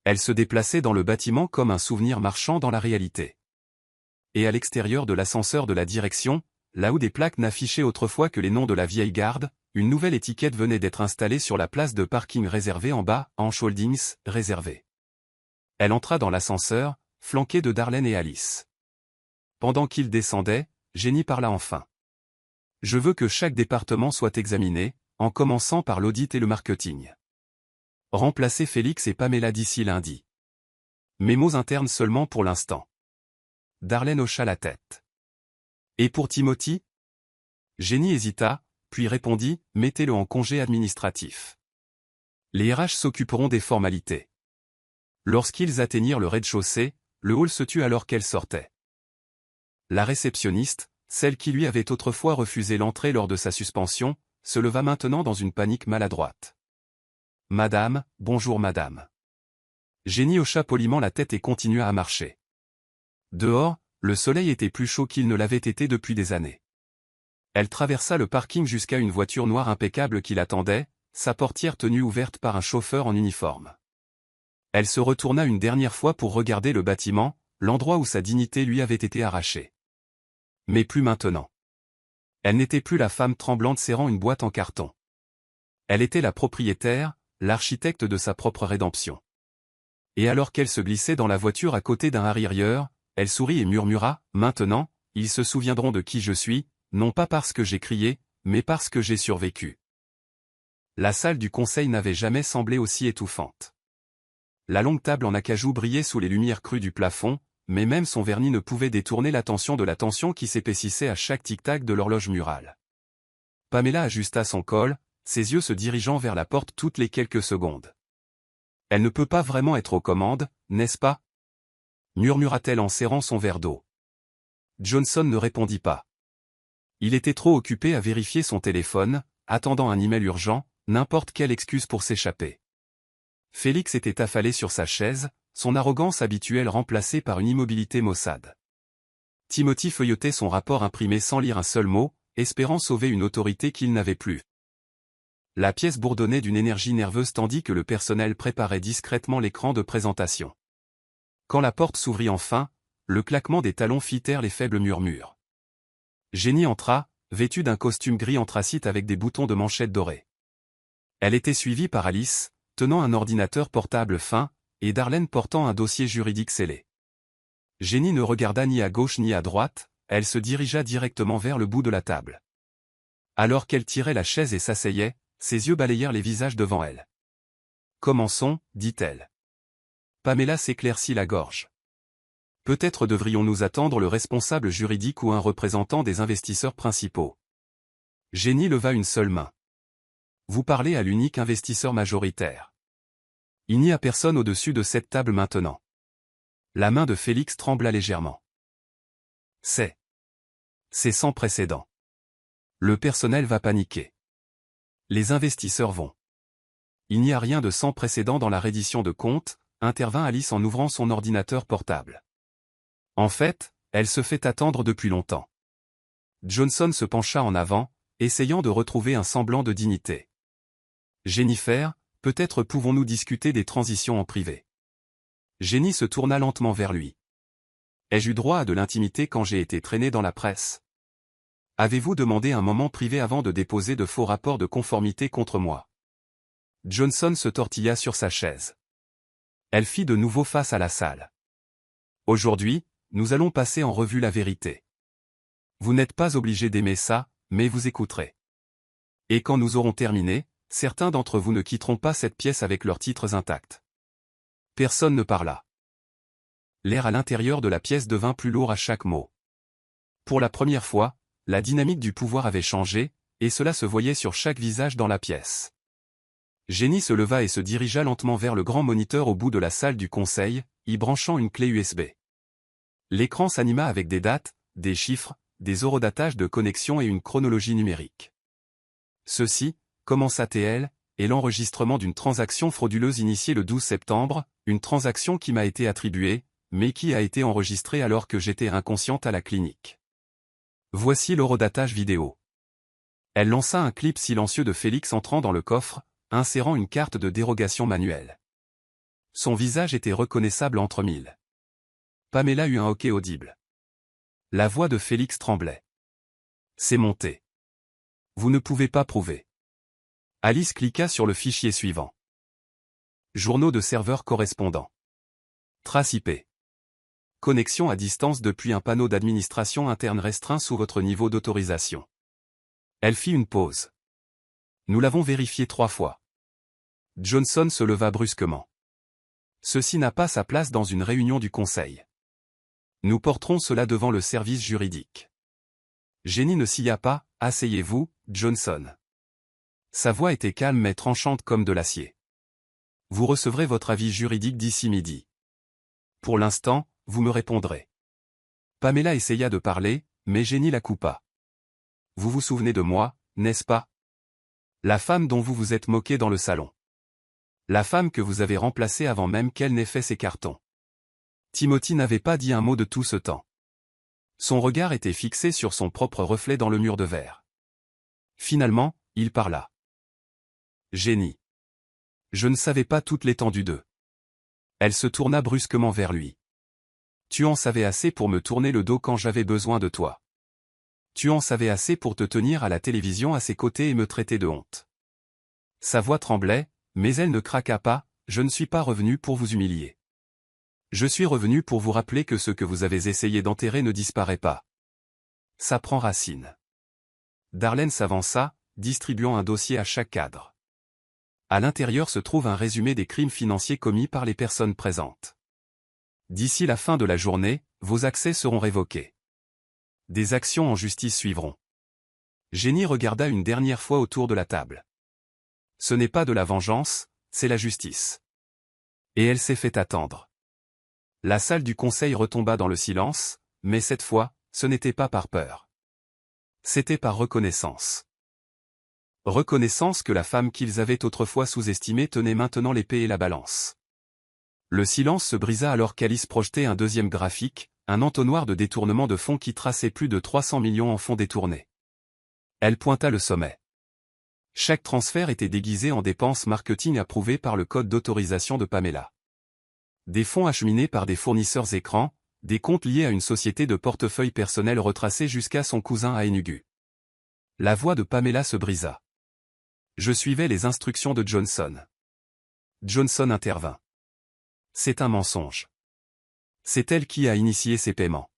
Elle se déplaçait dans le bâtiment comme un souvenir marchant dans la réalité. Et à l'extérieur de l'ascenseur de la direction, là où des plaques n'affichaient autrefois que les noms de la vieille garde, une nouvelle étiquette venait d'être installée sur la place de parking réservée en bas, Hanch Holdings, réservée. Elle entra dans l'ascenseur, flanquée de Darlene et Alice. Pendant qu'ils descendaient, Jenny parla enfin. « Je veux que chaque département soit examiné, en commençant par l'audit et le marketing. Remplacez Félix et Pamela d'ici lundi. Mémos internes seulement pour l'instant. » Darlene hocha la tête. « Et pour Timothy ?» Jenny hésita, puis répondit, « Mettez-le en congé administratif. Les RH s'occuperont des formalités. » Lorsqu'ils atteignirent le rez-de-chaussée, le hall se tut alors qu'elle sortait. La réceptionniste, celle qui lui avait autrefois refusé l'entrée lors de sa suspension, se leva maintenant dans une panique maladroite. « Madame, bonjour madame. » Jenny hocha poliment la tête et continua à marcher. Dehors, le soleil était plus chaud qu'il ne l'avait été depuis des années. Elle traversa le parking jusqu'à une voiture noire impeccable qui l'attendait, sa portière tenue ouverte par un chauffeur en uniforme. Elle se retourna une dernière fois pour regarder le bâtiment, l'endroit où sa dignité lui avait été arrachée. Mais plus maintenant. Elle n'était plus la femme tremblante serrant une boîte en carton. Elle était la propriétaire, l'architecte de sa propre rédemption. Et alors qu'elle se glissait dans la voiture à côté d'un arrière, elle sourit et murmura, « Maintenant, ils se souviendront de qui je suis, non pas parce que j'ai crié, mais parce que j'ai survécu. La salle du conseil n'avait jamais semblé aussi étouffante. La longue table en acajou brillait sous les lumières crues du plafond, mais même son vernis ne pouvait détourner l'attention de la tension qui s'épaississait à chaque tic-tac de l'horloge murale. Pamela ajusta son col, ses yeux se dirigeant vers la porte toutes les quelques secondes. Elle ne peut pas vraiment être aux commandes, n'est-ce pas? Murmura-t-elle en serrant son verre d'eau. Johnson ne répondit pas. Il était trop occupé à vérifier son téléphone, attendant un email urgent, n'importe quelle excuse pour s'échapper. Félix était affalé sur sa chaise, son arrogance habituelle remplacée par une immobilité maussade. Timothy feuilletait son rapport imprimé sans lire un seul mot, espérant sauver une autorité qu'il n'avait plus. La pièce bourdonnait d'une énergie nerveuse tandis que le personnel préparait discrètement l'écran de présentation. Quand la porte s'ouvrit enfin, le claquement des talons fit taire les faibles murmures. Jenny entra, vêtue d'un costume gris anthracite avec des boutons de manchette dorés. Elle était suivie par Alice, tenant un ordinateur portable fin, et Darlene portant un dossier juridique scellé. Jenny ne regarda ni à gauche ni à droite, elle se dirigea directement vers le bout de la table. Alors qu'elle tirait la chaise et s'asseyait, ses yeux balayèrent les visages devant elle. « Commençons, dit-elle. » Pamela s'éclaircit la gorge. « Peut-être devrions-nous attendre le responsable juridique ou un représentant des investisseurs principaux. » Jenny leva une seule main. « Vous parlez à l'unique investisseur majoritaire. Il n'y a personne au-dessus de cette table maintenant. » La main de Félix trembla légèrement. « C'est sans précédent. Le personnel va paniquer. Les investisseurs vont. » « Il n'y a rien de sans précédent dans la reddition de comptes, » intervint Alice en ouvrant son ordinateur portable. « En fait, elle se fait attendre depuis longtemps. » Johnson se pencha en avant, essayant de retrouver un semblant de dignité. « Jennifer, peut-être pouvons-nous discuter des transitions en privé. » Jenny se tourna lentement vers lui. « Ai-je eu droit à de l'intimité quand j'ai été traîné dans la presse? Avez-vous demandé un moment privé avant de déposer de faux rapports de conformité contre moi? » Johnson se tortilla sur sa chaise. Elle fit de nouveau face à la salle. « Aujourd'hui, nous allons passer en revue la vérité. Vous n'êtes pas obligé d'aimer ça, mais vous écouterez. Et quand nous aurons terminé, certains d'entre vous ne quitteront pas cette pièce avec leurs titres intacts. » Personne ne parla. L'air à l'intérieur de la pièce devint plus lourd à chaque mot. Pour la première fois, la dynamique du pouvoir avait changé, et cela se voyait sur chaque visage dans la pièce. Jenny se leva et se dirigea lentement vers le grand moniteur au bout de la salle du conseil, y branchant une clé USB. L'écran s'anima avec des dates, des chiffres, des horodatages de connexion et une chronologie numérique. Ceci, commença-t-elle, est l'enregistrement d'une transaction frauduleuse initiée le 12 septembre, une transaction qui m'a été attribuée, mais qui a été enregistrée alors que j'étais inconsciente à la clinique. Voici l'horodatage vidéo. Elle lança un clip silencieux de Félix entrant dans le coffre, insérant une carte de dérogation manuelle. Son visage était reconnaissable entre mille. Pamela eut un hoquet audible. La voix de Félix tremblait. C'est monté. Vous ne pouvez pas prouver. Alice cliqua sur le fichier suivant. Journaux de serveurs correspondants. Trace IP. Connexion à distance depuis un panneau d'administration interne restreint sous votre niveau d'autorisation. Elle fit une pause. Nous l'avons vérifié 3 fois. Johnson se leva brusquement. Ceci n'a pas sa place dans une réunion du conseil. Nous porterons cela devant le service juridique. Jenny ne sia pas, asseyez-vous, Johnson. Sa voix était calme mais tranchante comme de l'acier. Vous recevrez votre avis juridique d'ici midi. Pour l'instant, vous me répondrez. Pamela essaya de parler, mais Jenny la coupa. Vous vous souvenez de moi, n'est-ce pas? La femme dont vous vous êtes moqué dans le salon. La femme que vous avez remplacée avant même qu'elle n'ait fait ses cartons. Timothy n'avait pas dit un mot de tout ce temps. Son regard était fixé sur son propre reflet dans le mur de verre. Finalement, il parla. Jenny. Je ne savais pas toute l'étendue d'eux. Elle se tourna brusquement vers lui. Tu en savais assez pour me tourner le dos quand j'avais besoin de toi. Tu en savais assez pour te tenir à la télévision à ses côtés et me traiter de honte. Sa voix tremblait, mais elle ne craqua pas, je ne suis pas revenu pour vous humilier. Je suis revenu pour vous rappeler que ce que vous avez essayé d'enterrer ne disparaît pas. Ça prend racine. Darlene s'avança, distribuant un dossier à chaque cadre. À l'intérieur se trouve un résumé des crimes financiers commis par les personnes présentes. D'ici la fin de la journée, vos accès seront révoqués. Des actions en justice suivront. Jenny regarda une dernière fois autour de la table. Ce n'est pas de la vengeance, c'est la justice. Et elle s'est fait attendre. La salle du conseil retomba dans le silence, mais cette fois, ce n'était pas par peur. C'était par reconnaissance. Reconnaissance que la femme qu'ils avaient autrefois sous-estimée tenait maintenant l'épée et la balance. Le silence se brisa alors qu'Alice projetait un deuxième graphique, un entonnoir de détournement de fonds qui traçait plus de 300 millions en fonds détournés. Elle pointa le sommet. Chaque transfert était déguisé en dépenses marketing approuvées par le code d'autorisation de Pamela. Des fonds acheminés par des fournisseurs écrans, des comptes liés à une société de portefeuille personnel retracés jusqu'à son cousin à Enugu. La voix de Pamela se brisa. Je suivais les instructions de Johnson. Johnson intervint. C'est un mensonge. C'est elle qui a initié ces paiements.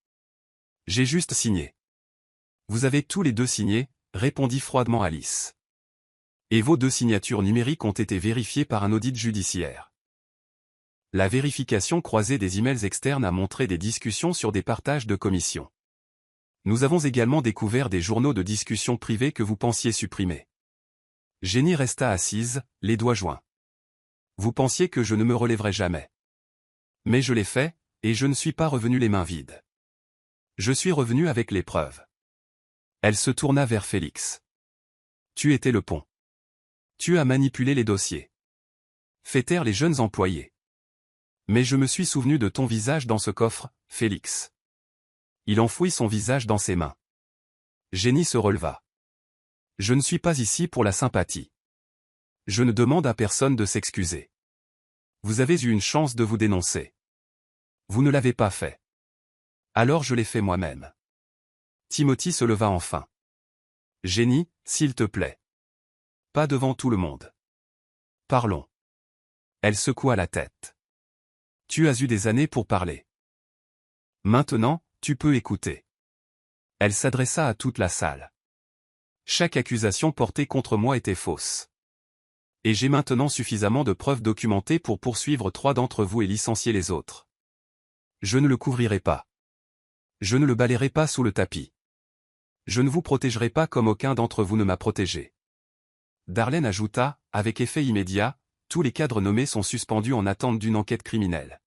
J'ai juste signé. Vous avez tous les deux signé, répondit froidement Alice. Et vos deux signatures numériques ont été vérifiées par un audit judiciaire. La vérification croisée des emails externes a montré des discussions sur des partages de commissions. Nous avons également découvert des journaux de discussion privés que vous pensiez supprimer. Jenny resta assise, les doigts joints. Vous pensiez que je ne me relèverais jamais. Mais je l'ai fait, et je ne suis pas revenu les mains vides. Je suis revenu avec les preuves. Elle se tourna vers Félix. Tu étais le pont. Tu as manipulé les dossiers. Fait taire les jeunes employés. Mais je me suis souvenu de ton visage dans ce coffre, Félix. Il enfouit son visage dans ses mains. Jenny se releva. Je ne suis pas ici pour la sympathie. Je ne demande à personne de s'excuser. Vous avez eu une chance de vous dénoncer. Vous ne l'avez pas fait. Alors je l'ai fait moi-même. Timothy se leva enfin. Jenny, s'il te plaît. Pas devant tout le monde. Parlons. Elle secoua la tête. Tu as eu des années pour parler. Maintenant, tu peux écouter. Elle s'adressa à toute la salle. Chaque accusation portée contre moi était fausse. Et j'ai maintenant suffisamment de preuves documentées pour poursuivre 3 d'entre vous et licencier les autres. Je ne le couvrirai pas. Je ne le balayerai pas sous le tapis. Je ne vous protégerai pas comme aucun d'entre vous ne m'a protégé. Darlene ajouta, avec effet immédiat, tous les cadres nommés sont suspendus en attente d'une enquête criminelle.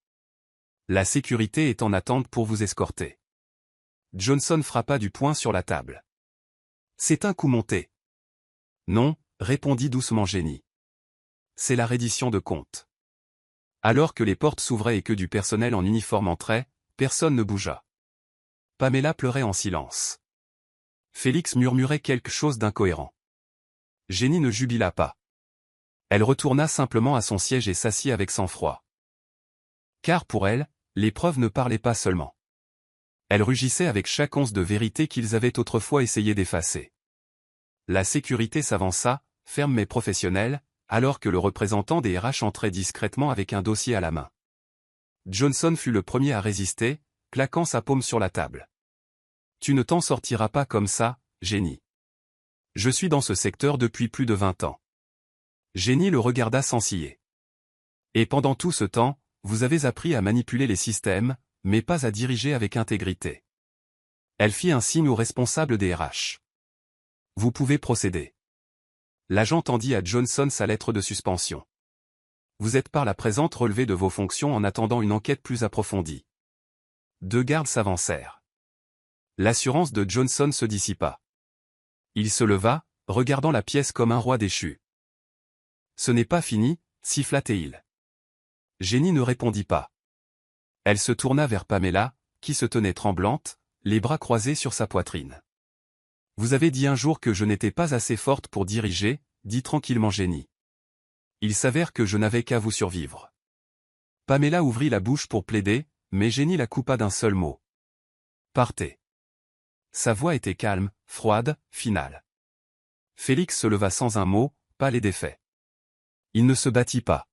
La sécurité est en attente pour vous escorter. Johnson frappa du poing sur la table. C'est un coup monté. Non, répondit doucement Jenny. C'est la reddition de compte. Alors que les portes s'ouvraient et que du personnel en uniforme entrait, personne ne bougea. Pamela pleurait en silence. Félix murmurait quelque chose d'incohérent. Jenny ne jubila pas. Elle retourna simplement à son siège et s'assit avec sang-froid. Car pour elle, les preuves ne parlaient pas seulement. Elles rugissaient avec chaque once de vérité qu'ils avaient autrefois essayé d'effacer. La sécurité s'avança, ferme mais professionnelle, alors que le représentant des RH entrait discrètement avec un dossier à la main. Johnson fut le premier à résister, claquant sa paume sur la table. Tu ne t'en sortiras pas comme ça, Jenny. Je suis dans ce secteur depuis plus de 20 ans. Jenny le regarda sans ciller. Et pendant tout ce temps, vous avez appris à manipuler les systèmes, mais pas à diriger avec intégrité. Elle fit un signe au responsable des RH. Vous pouvez procéder. L'agent tendit à Johnson sa lettre de suspension. Vous êtes par la présente relevé de vos fonctions en attendant une enquête plus approfondie. 2 gardes s'avancèrent. L'assurance de Johnson se dissipa. Il se leva, regardant la pièce comme un roi déchu. Ce n'est pas fini, siffla-t-il. Jenny ne répondit pas. Elle se tourna vers Pamela, qui se tenait tremblante, les bras croisés sur sa poitrine. Vous avez dit un jour que je n'étais pas assez forte pour diriger, dit tranquillement Jenny. Il s'avère que je n'avais qu'à vous survivre. Pamela ouvrit la bouche pour plaider, mais Jenny la coupa d'un seul mot. Partez. Sa voix était calme, froide, finale. Félix se leva sans un mot, pâle et défait. Il ne se battit pas.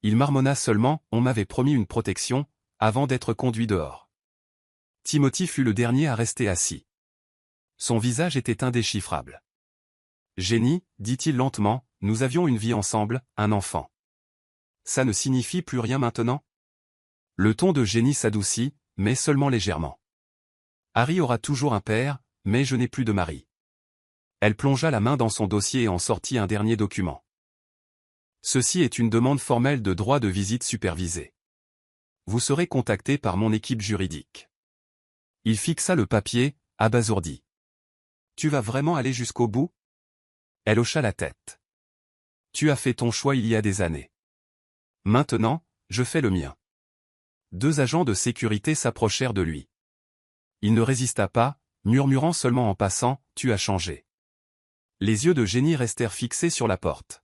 Il marmonna seulement, on m'avait promis une protection, avant d'être conduit dehors. Timothy fut le dernier à rester assis. Son visage était indéchiffrable. Jenny, dit-il lentement, nous avions une vie ensemble, un enfant. Ça ne signifie plus rien maintenant? Le ton de Jenny s'adoucit, mais seulement légèrement. Harry aura toujours un père, mais je n'ai plus de mari. Elle plongea la main dans son dossier et en sortit un dernier document. Ceci est une demande formelle de droit de visite supervisé. Vous serez contacté par mon équipe juridique. Il fixa le papier, abasourdi. Tu vas vraiment aller jusqu'au bout? Elle hocha la tête. Tu as fait ton choix il y a des années. Maintenant, je fais le mien. 2 agents de sécurité s'approchèrent de lui. Il ne résista pas, murmurant seulement en passant, tu as changé. Les yeux de Jenny restèrent fixés sur la porte.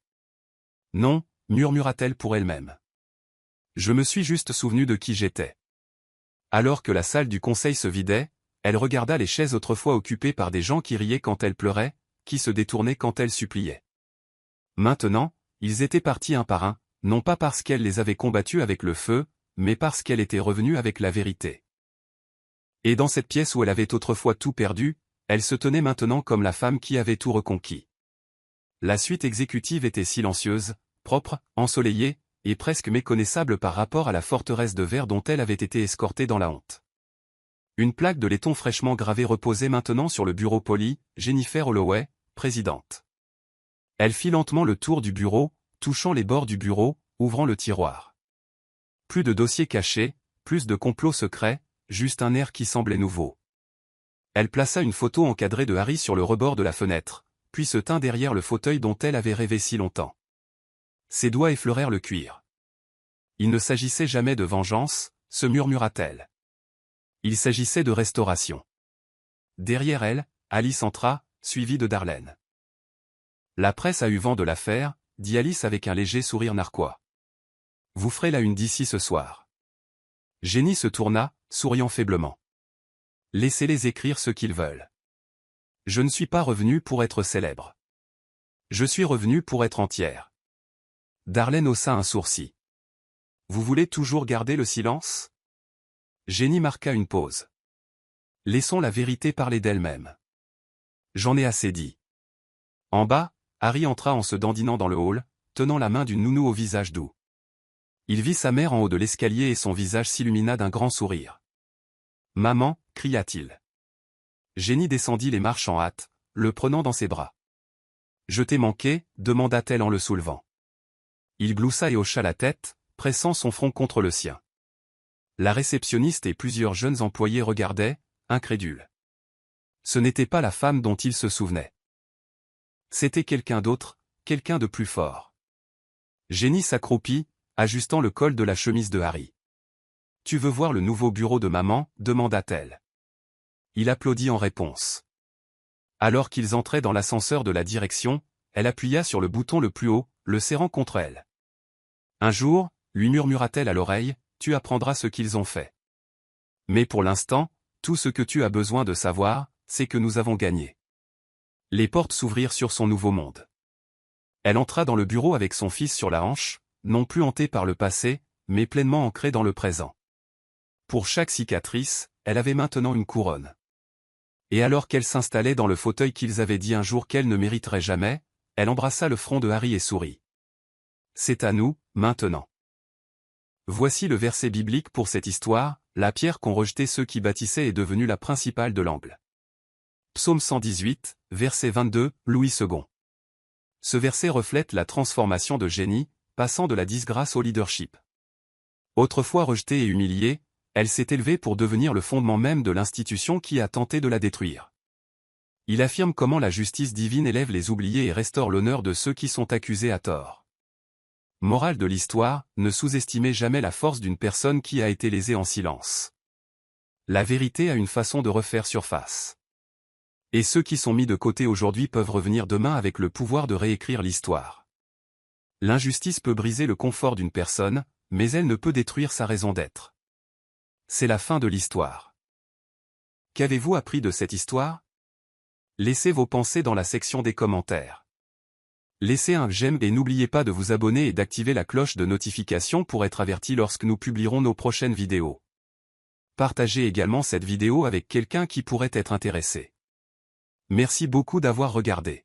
Non, murmura-t-elle pour elle-même. Je me suis juste souvenu de qui j'étais. Alors que la salle du conseil se vidait, elle regarda les chaises autrefois occupées par des gens qui riaient quand elle pleurait, qui se détournaient quand elle suppliait. Maintenant, ils étaient partis un par un, non pas parce qu'elle les avait combattus avec le feu, mais parce qu'elle était revenue avec la vérité. Et dans cette pièce où elle avait autrefois tout perdu, elle se tenait maintenant comme la femme qui avait tout reconquis. La suite exécutive était silencieuse, propre, ensoleillée, et presque méconnaissable par rapport à la forteresse de verre dont elle avait été escortée dans la honte. Une plaque de laiton fraîchement gravée reposait maintenant sur le bureau poli, Jennifer Holloway, présidente. Elle fit lentement le tour du bureau, touchant les bords du bureau, ouvrant le tiroir. Plus de dossiers cachés, plus de complots secrets, juste un air qui semblait nouveau. Elle plaça une photo encadrée de Harry sur le rebord de la fenêtre, puis se tint derrière le fauteuil dont elle avait rêvé si longtemps. Ses doigts effleurèrent le cuir. Il ne s'agissait jamais de vengeance, se murmura-t-elle. Il s'agissait de restauration. Derrière elle, Alice entra, suivie de Darlene. La presse a eu vent de l'affaire, dit Alice avec un léger sourire narquois. Vous ferez la une d'ici ce soir. Jenny se tourna, souriant faiblement. Laissez-les écrire ce qu'ils veulent. Je ne suis pas revenue pour être célèbre. Je suis revenue pour être entière. Darlene haussa un sourcil. Vous voulez toujours garder le silence? Jenny marqua une pause. Laissons la vérité parler d'elle-même. J'en ai assez dit. En bas, Harry entra en se dandinant dans le hall, tenant la main d'une nounou au visage doux. Il vit sa mère en haut de l'escalier et son visage s'illumina d'un grand sourire. « Maman » cria-t-il. Jenny descendit les marches en hâte, le prenant dans ses bras. « Je t'ai manqué » demanda-t-elle en le soulevant. Il gloussa et hocha la tête, pressant son front contre le sien. La réceptionniste et plusieurs jeunes employés regardaient, incrédules. Ce n'était pas la femme dont il se souvenait. C'était quelqu'un d'autre, quelqu'un de plus fort. Jenny s'accroupit, ajustant le col de la chemise de Harry. « Tu veux voir le nouveau bureau de maman » demanda-t-elle. Il applaudit en réponse. Alors qu'ils entraient dans l'ascenseur de la direction, elle appuya sur le bouton le plus haut, le serrant contre elle. « Un jour, lui murmura-t-elle à l'oreille, tu apprendras ce qu'ils ont fait. Mais pour l'instant, tout ce que tu as besoin de savoir, c'est que nous avons gagné. » Les portes s'ouvrirent sur son nouveau monde. Elle entra dans le bureau avec son fils sur la hanche, non plus hanté par le passé, mais pleinement ancré dans le présent. Pour chaque cicatrice, elle avait maintenant une couronne. Et alors qu'elle s'installait dans le fauteuil qu'ils avaient dit un jour qu'elle ne mériterait jamais, elle embrassa le front de Harry et sourit. C'est à nous, maintenant. Voici le verset biblique pour cette histoire, la pierre qu'ont rejetée ceux qui bâtissaient est devenue la principale de l'angle. Psaume 118, verset 22, Louis II. Ce verset reflète la transformation de Jenny, passant de la disgrâce au leadership. Autrefois rejetée et humiliée, elle s'est élevée pour devenir le fondement même de l'institution qui a tenté de la détruire. Il affirme comment la justice divine élève les oubliés et restaure l'honneur de ceux qui sont accusés à tort. Morale de l'histoire, ne sous-estimez jamais la force d'une personne qui a été lésée en silence. La vérité a une façon de refaire surface. Et ceux qui sont mis de côté aujourd'hui peuvent revenir demain avec le pouvoir de réécrire l'histoire. L'injustice peut briser le confort d'une personne, mais elle ne peut détruire sa raison d'être. C'est la fin de l'histoire. Qu'avez-vous appris de cette histoire? Laissez vos pensées dans la section des commentaires. Laissez un j'aime et n'oubliez pas de vous abonner et d'activer la cloche de notification pour être averti lorsque nous publierons nos prochaines vidéos. Partagez également cette vidéo avec quelqu'un qui pourrait être intéressé. Merci beaucoup d'avoir regardé.